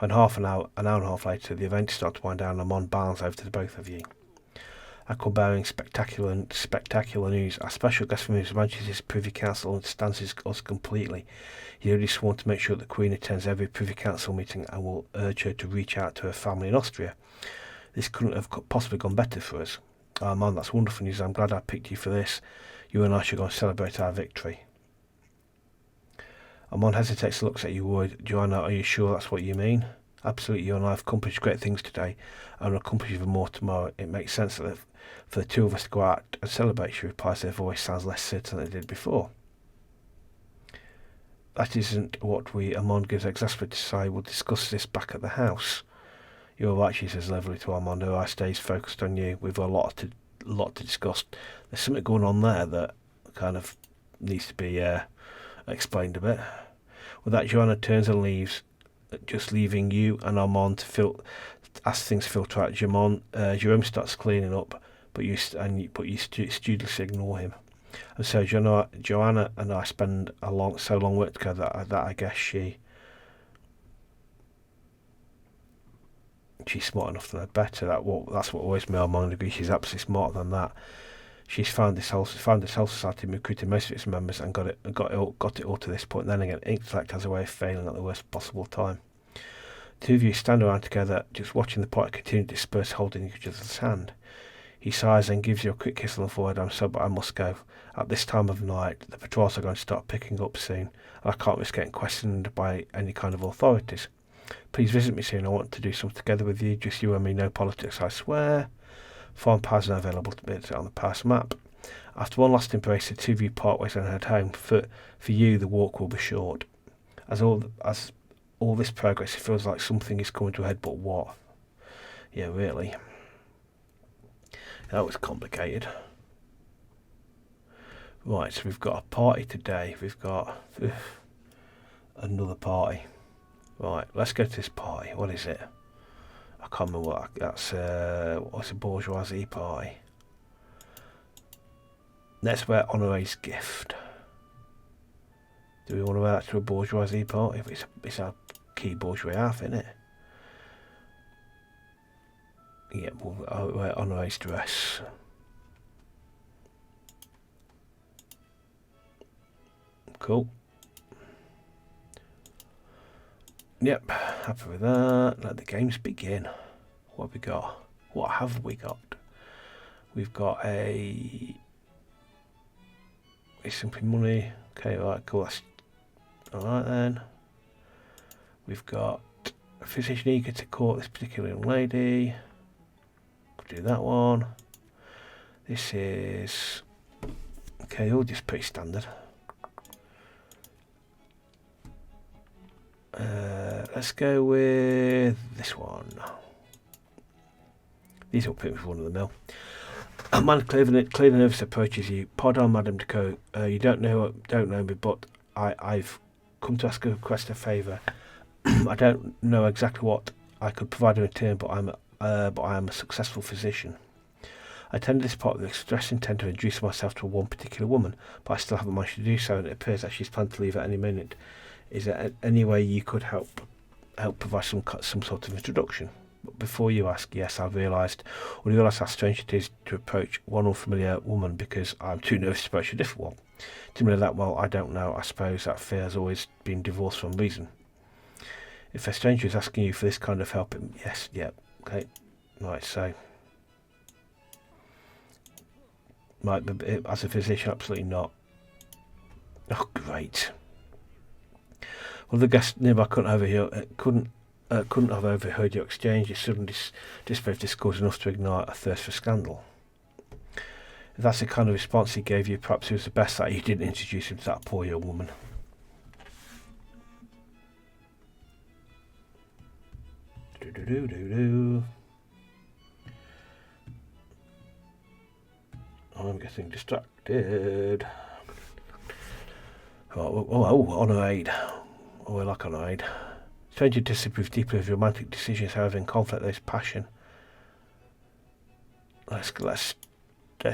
And an hour and a half later, the events start to wind down and Armand bounds over to the both of you. I come bearing spectacular news. Our special guest from His Majesty's Privy Council understands us completely. He already sworn to make sure the Queen attends every Privy Council meeting and will urge her to reach out to her family in Austria. This couldn't have possibly gone better for us. Oh man, that's wonderful news. I'm glad I picked you for this. You and I should go and celebrate our victory. Armand hesitates and looks at you worried. Joanna, are you sure that's what you mean? Absolutely, you and I have accomplished great things today and will accomplish even more tomorrow. It makes sense that for the two of us to go out and celebrate, she replies. Her voice sounds less certain than it did before. That isn't what Armand gives exasperated to say. We'll discuss this back at the house. You're right, she says levelly to Armand, who stays focused on you. We've got a lot to discuss. There's something going on there that kind of needs to be explained a bit. With that, Joanna turns and leaves, just leaving you and Armand to as things filter out. Jerome starts cleaning up, but you studiously ignore him. And so Joanna and I spend so long work together that I guess she's smart enough to know better. That's what always made Armand agree. She's absolutely smarter than that. She's found this whole society, recruited most of its members, and got it all to this point. Then again, intellect has a way of failing at the worst possible time. The two of you stand around together, just watching the party continue to disperse, holding each other's hand. He sighs and gives you a quick kiss on the forehead. I'm sorry, but I must go. At this time of night, the patrols are going to start picking up soon, and I can't risk getting questioned by any kind of authorities. Please visit me soon. I want to do something together with you. Just you and me, no politics, I swear. Foreign powers are available to be on the Paris map. After one last embrace, the two of you part ways and head home. For you, the walk will be short. As all this progress, it feels like something is coming to a head, but what? Yeah, really. That was complicated. Right, so we've got a party today. We've got another party. Right, let's go to this party. What is it? I can't remember what that's. What's a bourgeoisie party? Let's wear Honoré's gift. Do we want to wear that to a bourgeoisie party? It's a key bourgeois outfit, isn't it? Yeah, we'll wear Honoré's dress. Cool. Yep, happy with that. Let the games begin. What have we got? What have we got? We've got simply money. Okay, right, cool. That's alright then. We've got a physician eager to court this particular young lady. Could do that one. This is okay, all just pretty standard. Let's go with this one. These are pretty much one of the mill. A man clearly nervous approaches you. Pardon, Madame Decaux. You don't know me, but I've come to ask a request, a favour. I don't know exactly what I could provide in return, but I am a successful physician. I attended this part with the express intent of introducing myself to one particular woman, but I still haven't managed to do so, and it appears that she's planned to leave at any minute. Is there any way you could help provide some sort of introduction? But before you ask, yes, I've realised how strange it is to approach one unfamiliar woman because I'm too nervous to approach a different one. To me that, well, I don't know. I suppose that fear has always been divorced from reason. If a stranger is asking you for this kind of help, yes, yeah, okay, right, so. Right, but as a physician, absolutely not. Oh, great. Well, the guest nearby couldn't have overheard your exchange. Your sudden display of discourse enough to ignite a thirst for scandal. If that's the kind of response he gave you, perhaps it was the best that you didn't introduce him to that poor young woman. I'm getting distracted. Honoréd. Oh, I like Honoréd. Stranger disapproves deeply of romantic decisions, however, in conflict there is passion. Let's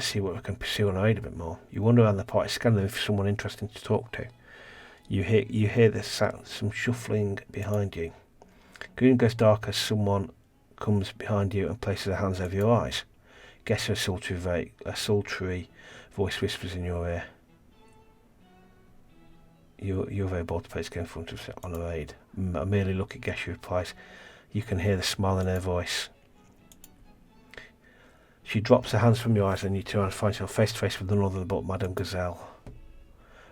see what we can pursue Honoréd a bit more. You wander around the party, scanning for someone interesting to talk to. You hear the sound, some shuffling behind you. Green goes dark as someone comes behind you and places their hands over your eyes. Guess a sultry voice whispers in your ear. You're very bold to play this game in front of on a raid. I merely look at Guess, she replies. You can hear the smile in her voice. She drops her hands from your eyes and you turn and find yourself face to face with none other but Madame Gazelle.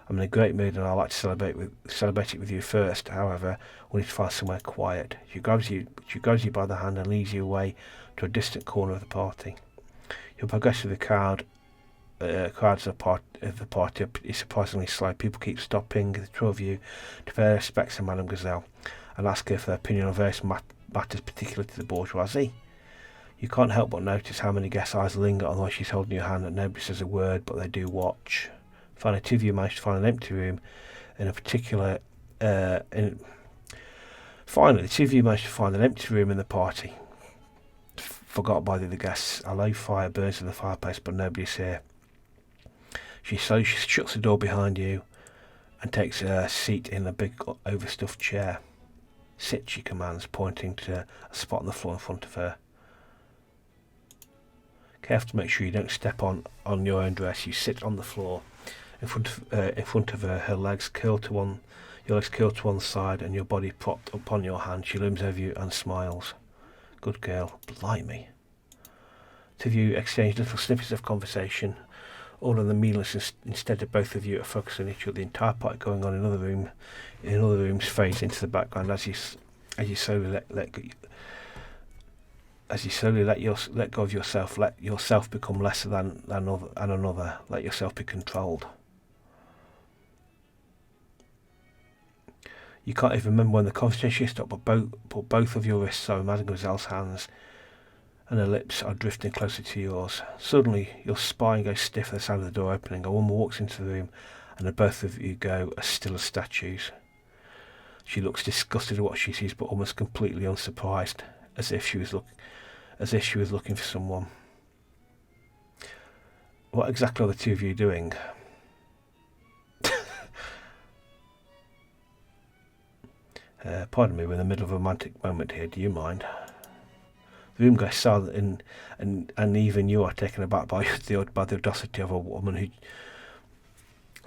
I'm in a great mood and I'd like to celebrate it with you first. However, we need to find somewhere quiet. She grabs you by the hand and leads you away to a distant corner of the party. You'll progress through the crowds of the party is surprisingly slow. People keep stopping the two of you to pay their respects to Madame Gazelle and ask her for their opinion on various matters particular to the bourgeoisie. You can't help but notice how many guests' eyes linger on the way she's holding your hand, and nobody says a word, but they do watch. Finally, two of you manage to find an empty room in a particular. Finally, the two of you manage to find an empty room in the party, forgot by the other guests. A low fire burns in the fireplace, but nobody's here. She slowly shuts the door behind you and takes a seat in a big overstuffed chair. Sit, she commands, pointing to a spot on the floor in front of her. Careful to make sure you don't step on your own dress. You sit on the floor in front of her. Her legs curled to one, your legs curled to one side, and your body propped upon your hand. She looms over you and smiles. Good girl, blimey. Two of you exchange little snippets of conversation, all of them meaningless. Instead of both of you are focused on each other. The entire party going on in other rooms fades into the background as you slowly let go of yourself. Let yourself become lesser than another. Let yourself be controlled. You can't even remember when the conversation stopped, but both of your wrists are in Madame Gazelle's hands, and her lips are drifting closer to yours. Suddenly, your spine goes stiff at the sound of the door opening. A woman walks into the room, and the both of you go as still as statues. She looks disgusted at what she sees, but almost completely unsurprised, as if she was looking for someone. What exactly are the two of you doing? Pardon me, we're in the middle of a romantic moment here. Do you mind? The room goes silent, and even you are taken aback by the audacity of a woman who.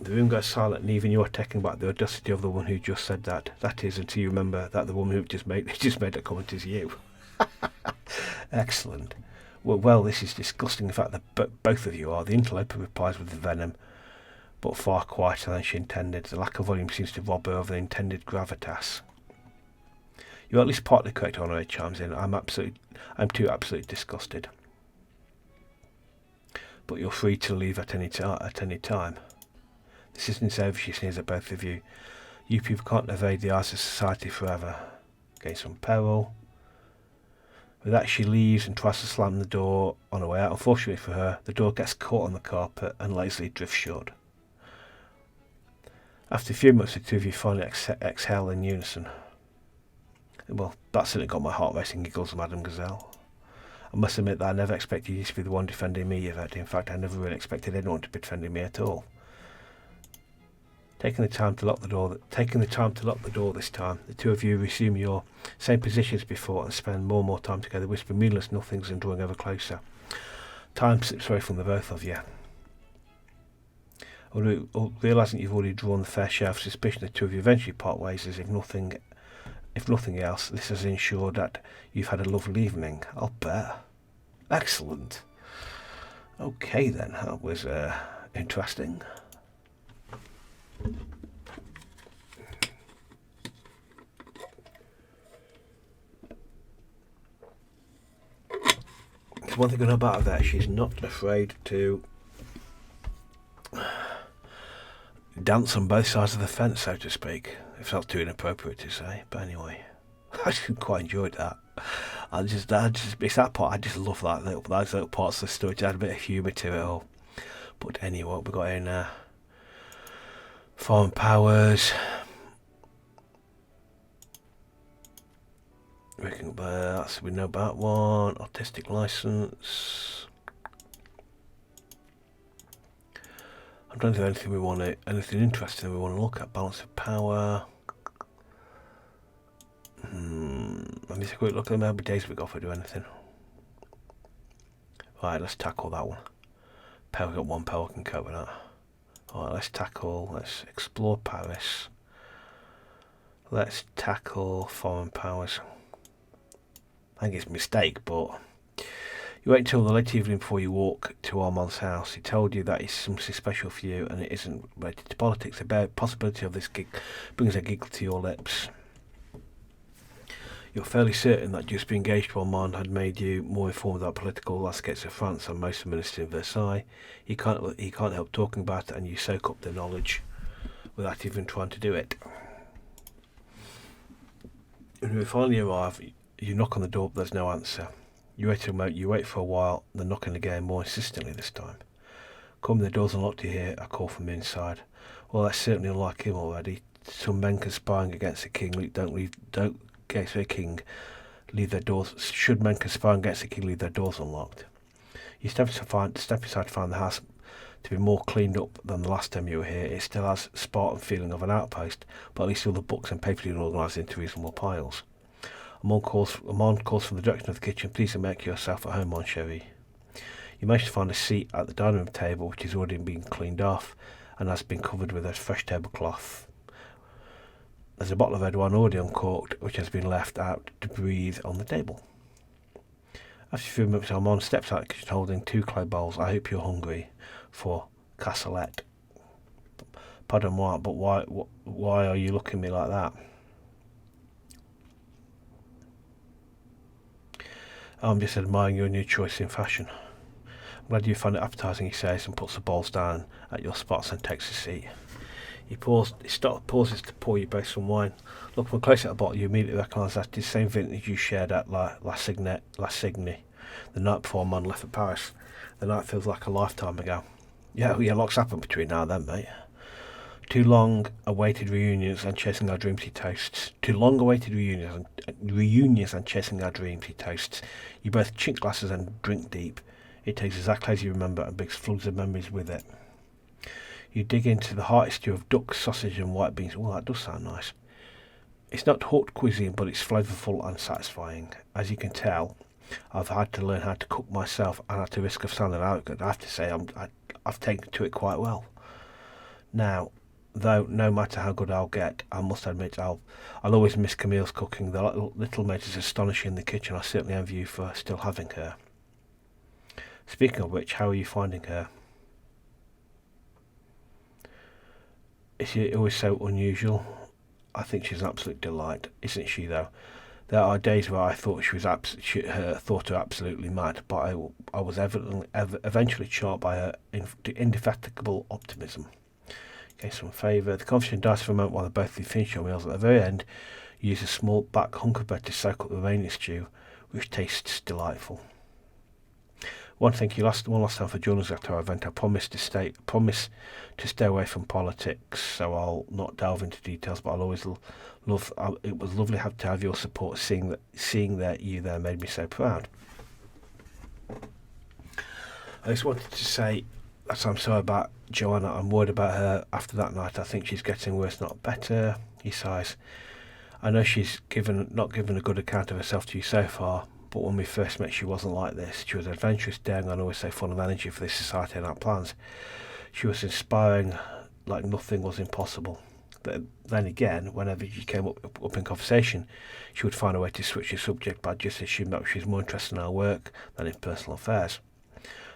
The room goes silent, and even you are taken aback by the audacity of the woman who just said that. That is, until you remember that the woman who just made that comment is you. Excellent. Well, this is disgusting. In fact, that both of you are. The interloper replies with venom, but far quieter than she intended. The lack of volume seems to rob her of the intended gravitas. You're at least partly correct, Honore chimes in. I'm too absolutely disgusted. But you're free to leave at any time. This isn't over, she sneers at both of you. You people can't evade the eyes of society forever. Against some peril. With that, she leaves and tries to slam the door on her way out. Unfortunately for her, the door gets caught on the carpet and lazily drifts shut. After a few months, the two of you finally exhale in unison. Well, that certainly got my heart racing, giggles Madame Gazelle. I must admit that I never expected you to be the one defending me, Yvette. In fact, I never really expected anyone to be defending me at all. Taking the time to lock the door this time, the two of you resume your same positions before and spend more and more time together, whispering meaningless nothings and drawing ever closer. Time slips away from the both of you. Realising you've already drawn the fair share of suspicion, the two of you eventually part ways, as if nothing else, this has ensured that you've had a lovely evening. I'll bet. Excellent. Okay then, that was interesting. There's one thing I know about her, she's not afraid to dance on both sides of the fence, so to speak. It felt too inappropriate to say, but anyway, I just quite enjoyed that. It's that part. I just love those little parts of the story. It had a bit of humour to it all. But anyway, what we got in foreign powers. We know about one. Artistic license. I don't think anything interesting we want to look at. Balance of power. Let me take a quick look at how many days we got if we do anything. Right, let's tackle that one. Power got one power can cope with that. Alright, let's explore Paris. Let's tackle foreign powers. I think it's a mistake, but you wait until the late evening before you walk to Armand's house. He told you that it's something special for you and it isn't related to politics. The bare possibility of this gig brings a giggle to your lips. You're fairly certain that just being engaged to Armand had made you more informed about political landscapes of France than most of the ministers in Versailles. He can't help talking about it, and you soak up the knowledge without even trying to do it. When you finally arrive, you knock on the door, but there's no answer. You wait for a while, then knocking again, more insistently this time. Come, the door's unlocked, you hear a call from inside. Well, that's certainly unlike him already. Some men conspiring against the king leave their doors. Should men conspiring against the king leave their doors unlocked? You step inside to find the house to be more cleaned up than the last time you were here. It still has a Spartan feeling of an outpost, but at least all the books and papers are organised into reasonable piles. Amon calls from the direction of the kitchen. Please make yourself at home, mon chéri. You manage to find a seat at the dining room table, which has already been cleaned off and has been covered with a fresh tablecloth. There's a bottle of red wine already uncorked, which has been left out to breathe on the table. After a few minutes, Armand steps out of the kitchen holding 2 clay bowls. I hope you're hungry for cassolette. Pardon moi, but why are you looking at me like that? I'm just admiring your new choice in fashion. I'm glad you find it appetising, he says, and puts the bowls down at your spots and takes a seat. He pauses to pour you both some wine. Looking close at the bottle, you immediately recognise that it's the same vintage you shared at La Signy, the night before Armand left for Paris. The night feels like a lifetime ago. Yeah, lots happen between now and then, mate. 2 long-awaited reunions and chasing our dreams, he toasts. 2 long-awaited reunions and chasing our dreams, he toasts. You both chink glasses and drink deep. It tastes exactly as you remember and brings floods of memories with it. You dig into the hearty stew of duck, sausage and white beans. Oh, that does sound nice. It's not haute cuisine, but it's flavourful and satisfying. As you can tell, I've had to learn how to cook myself, and at the risk of sounding arrogant, I have to say I've taken to it quite well. Now, though, no matter how good I'll get, I must admit I'll always miss Camille's cooking. The little maid is astonishing in the kitchen. I certainly envy you for still having her. Speaking of which, how are you finding her? Is she always so unusual? I think she's an absolute delight, isn't she, though? There are days where I thought thought her absolutely mad, but I was eventually charmed by her indefatigable optimism. Okay, some favour. The conversation dies for a moment while they both finish your meals. At the very end, you use a small back hunk of bread to soak up the remaining stew, which tastes delightful. One last time for joining us after our event. I promise to stay away from politics, so I'll not delve into details. But I'll always love. It was lovely to have your support. Seeing that you there made me so proud. I just wanted to say that I'm sorry about Joanna. I'm worried about her after that night. I think she's getting worse, not better. He sighs. I know she's not given a good account of herself to you so far. But when we first met, she wasn't like this. She was adventurous, daring, and always so full of energy for this society and our plans. She was inspiring, like nothing was impossible. But then again, whenever she came up in conversation, she would find a way to switch the subject, but I just assumed that she was more interested in our work than in personal affairs.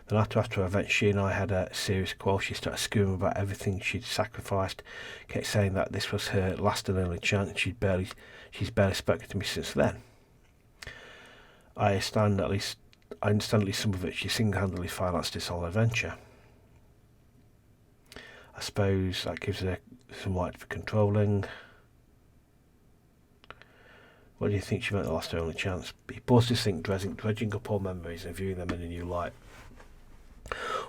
Then after our event, she and I had a serious quarrel. She started screaming about everything she'd sacrificed, kept saying that this was her last and only chance, and she's barely spoken to me since then. I understand at least some of it. She single-handedly financed this whole adventure. I suppose that gives her some right for controlling. What do you think she meant the last her only chance? He paused to think, dredging up all memories and viewing them in a new light.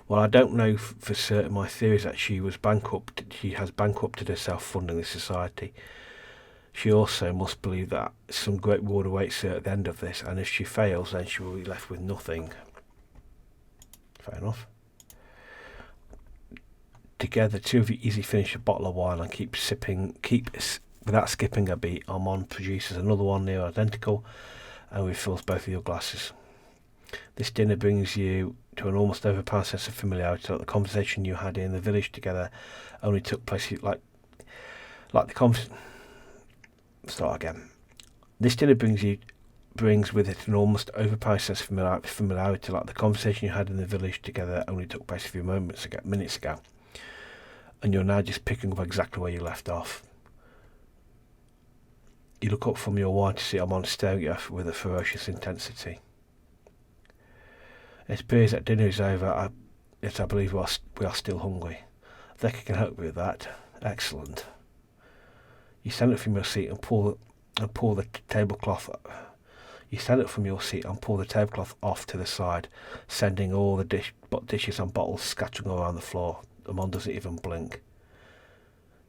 Well, I don't know for certain. My theory is that she has bankrupted herself funding this society. She also must believe that some great reward awaits her at the end of this, and if she fails, then she will be left with nothing. Fair enough. Together, two of you easily finish a bottle of wine and keep without skipping a beat. Armand produces another one near identical, and refills both of your glasses. This dinner brings you to an almost overpowering sense of familiarity, like the conversation you had in the village together only took place like the conversation. Start again. This dinner brings with it an almost overpowering sense of familiarity, like the conversation you had in the village together only took place a few minutes ago, and you're now just picking up exactly where you left off. You look up from your wine to see Armand staring at you with a ferocious intensity. It appears that dinner is over, yet I believe we are still hungry. I think I can help you with that. Excellent. You stand up from your seat and pull the tablecloth. You stand up from your seat and pull the tablecloth off to the side, sending all the dishes and bottles scattering around the floor. Armand doesn't even blink.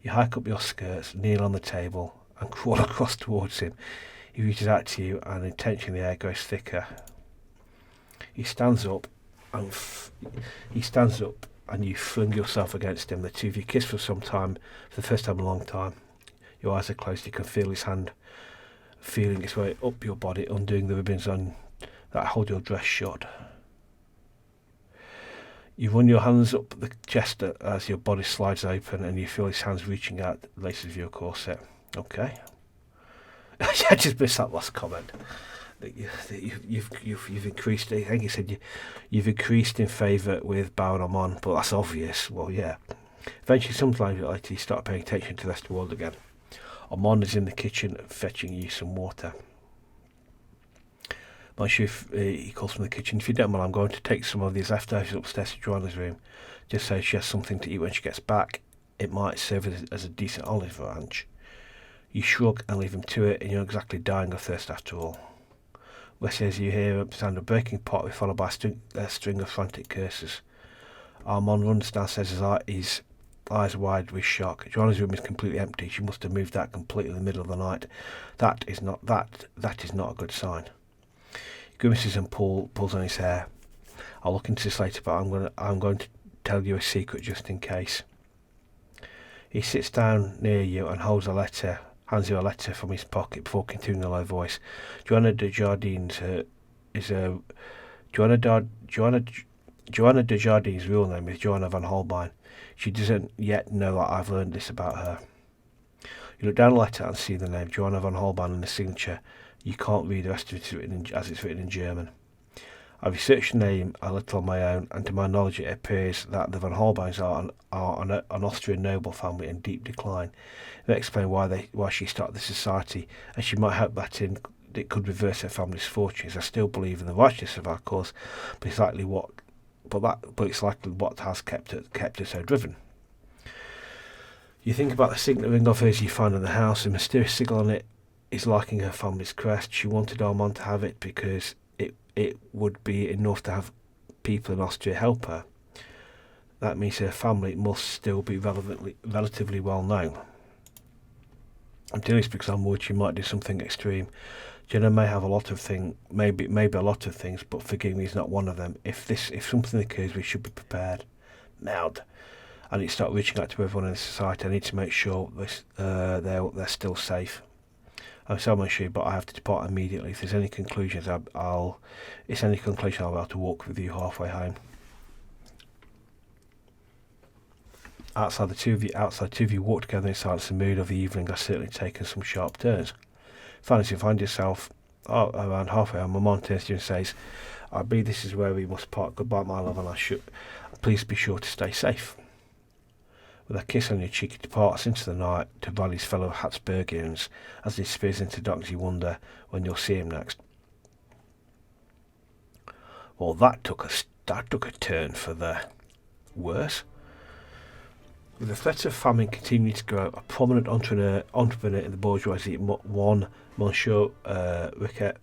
You hike up your skirts, kneel on the table, and crawl across towards him. He reaches out to you, and intentionally the air grows thicker. He stands up, and you fling yourself against him. The two of you kiss for some time, for the first time in a long time. Your eyes are closed. You can feel his hand feeling its way up your body, undoing the ribbons that hold your dress shut. You run your hands up the chest as your body slides open, and you feel his hands reaching out the laces of your corset. Okay. I just missed that last comment. You've increased. I think he said you've increased in favour with Baron Armand, but that's obvious. Well, yeah. Eventually, sometime later, you start paying attention to the rest of the world again. Armand is in the kitchen fetching you some water. Monsieur, he calls from the kitchen. If you don't mind, I'm going to take some of these leftovers upstairs to Joanna's room, just so she has something to eat when she gets back. It might serve as a decent olive branch. You shrug and leave him to it, and you're exactly dying of thirst after all. Wesley, as you hear a sound of breaking pot, followed by a string of frantic curses. Armand runs downstairs, his eyes wide with shock. Joanna's room is completely empty. She must have moved that completely in the middle of the night. That is not a good sign. He grimaces and pulls on his hair. I'll look into this later, but I'm going to tell you a secret just in case. He sits down near you and hands you a letter from his pocket before continuing in a low voice. Joanna Desjardins Joanna Desjardins' real name is Joanna van Holbein. She doesn't yet know that I've learned this about her. You look down the letter and see the name Joanna van Holbein in the signature. You can't read the rest of it as it's written in German. I researched the name a little on my own, and to my knowledge it appears that the Van Holbeins are an Austrian noble family in deep decline. It may explain why she started the society, and she might hope that it could reverse her family's fortunes. I still believe in the righteousness of our cause, but it's likely what has kept her so driven. You think about the signet ring of hers you find in the house. A mysterious signal on it is liking her family's crest. She wanted Armand to have it because it would be enough to have people in Austria help her. That means her family must still be relatively well known. I'm doing this because I'm worried she might do something extreme. Jenna may have a lot of maybe a lot of things, but forgiving me is not one of them. If something occurs, we should be prepared. Mouth. I need to start reaching out to everyone in the society. I need to make sure they're still safe. I'm sorry, Monsieur, but I have to depart immediately. If there's any conclusions, I'll be able to walk with you halfway home. Outside, two of you walk together in silence. The mood of the evening has certainly taken some sharp turns. Finally, you find yourself around halfway home. Maman turns to you and says, I believe this is where we must part. Goodbye, my love, and please be sure to stay safe. With a kiss on your cheek, he departs into the night to rally his fellow Habsburgians. As he disappears into darkness, you wonder when you'll see him next. Well, that took a turn for the worse. With the threat of famine continuing to grow, a prominent entrepreneur in the bourgeoisie, one Monsieur Riquet,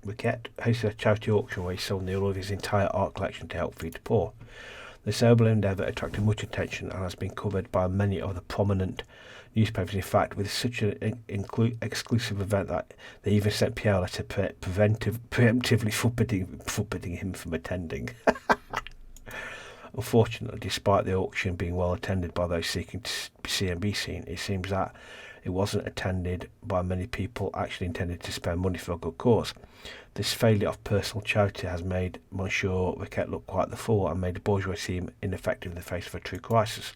hosted a charity auction where he sold nearly all of his entire art collection to help feed the poor. This noble endeavour attracted much attention and has been covered by many of the prominent newspapers. In fact, with such an exclusive event that they even sent Pierre a letter preemptively forbidding him from attending. Unfortunately, despite the auction being well attended by those seeking to see and be seen, it seems that it wasn't attended by many people actually intended to spend money for a good cause. This failure of personal charity has made Monsieur Riquet look quite the fool and made the bourgeois seem ineffective in the face of a true crisis.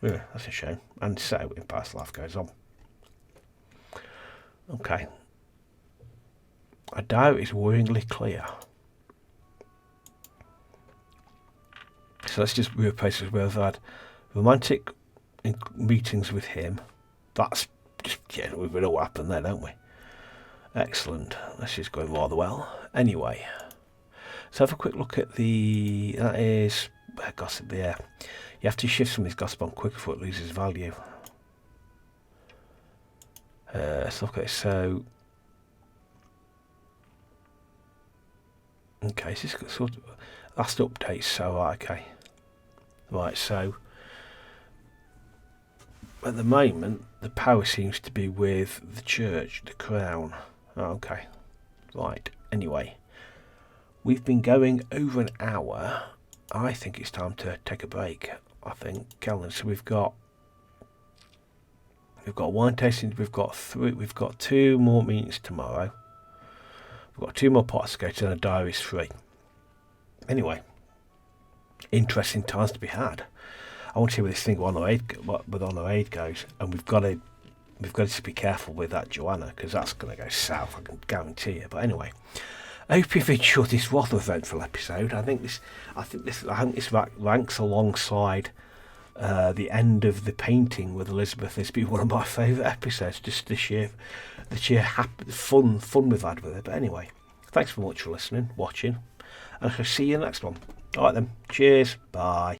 Yeah, that's a shame. And so, in past life goes on. Okay. A diary is worryingly clear. So let's just replace it. We've had romantic meetings with him. That's just, yeah, we know what happened there, don't we? Excellent. This is going rather well. Anyway, let's have a quick look at the... That is... gossip there. You have to shift some of this gossip on quick before it loses value. Let's look at it. So... Okay, this is sort of... Last update, so okay. Right, so... At the moment, the power seems to be with the church, the crown. Okay, right. Anyway, we've been going over an hour. I think it's time to take a break. I think, Kellen. So we've got wine tasting. We've got 2 more meetings tomorrow. We've got 2 more pots to go to, and a diary's free. Anyway, interesting times to be had. I want to see where this thing with Honor Aid goes, and we've got to just be careful with that Joanna, because that's going to go south. I can guarantee you. But anyway, I hope you've enjoyed this rather eventful episode. I think this ranks alongside the end of the painting with Elizabeth as being one of my favourite episodes. Just the sheer fun we've had with it. But anyway, thanks very much for listening, watching, and I shall see you in the next one. All right then, cheers, bye.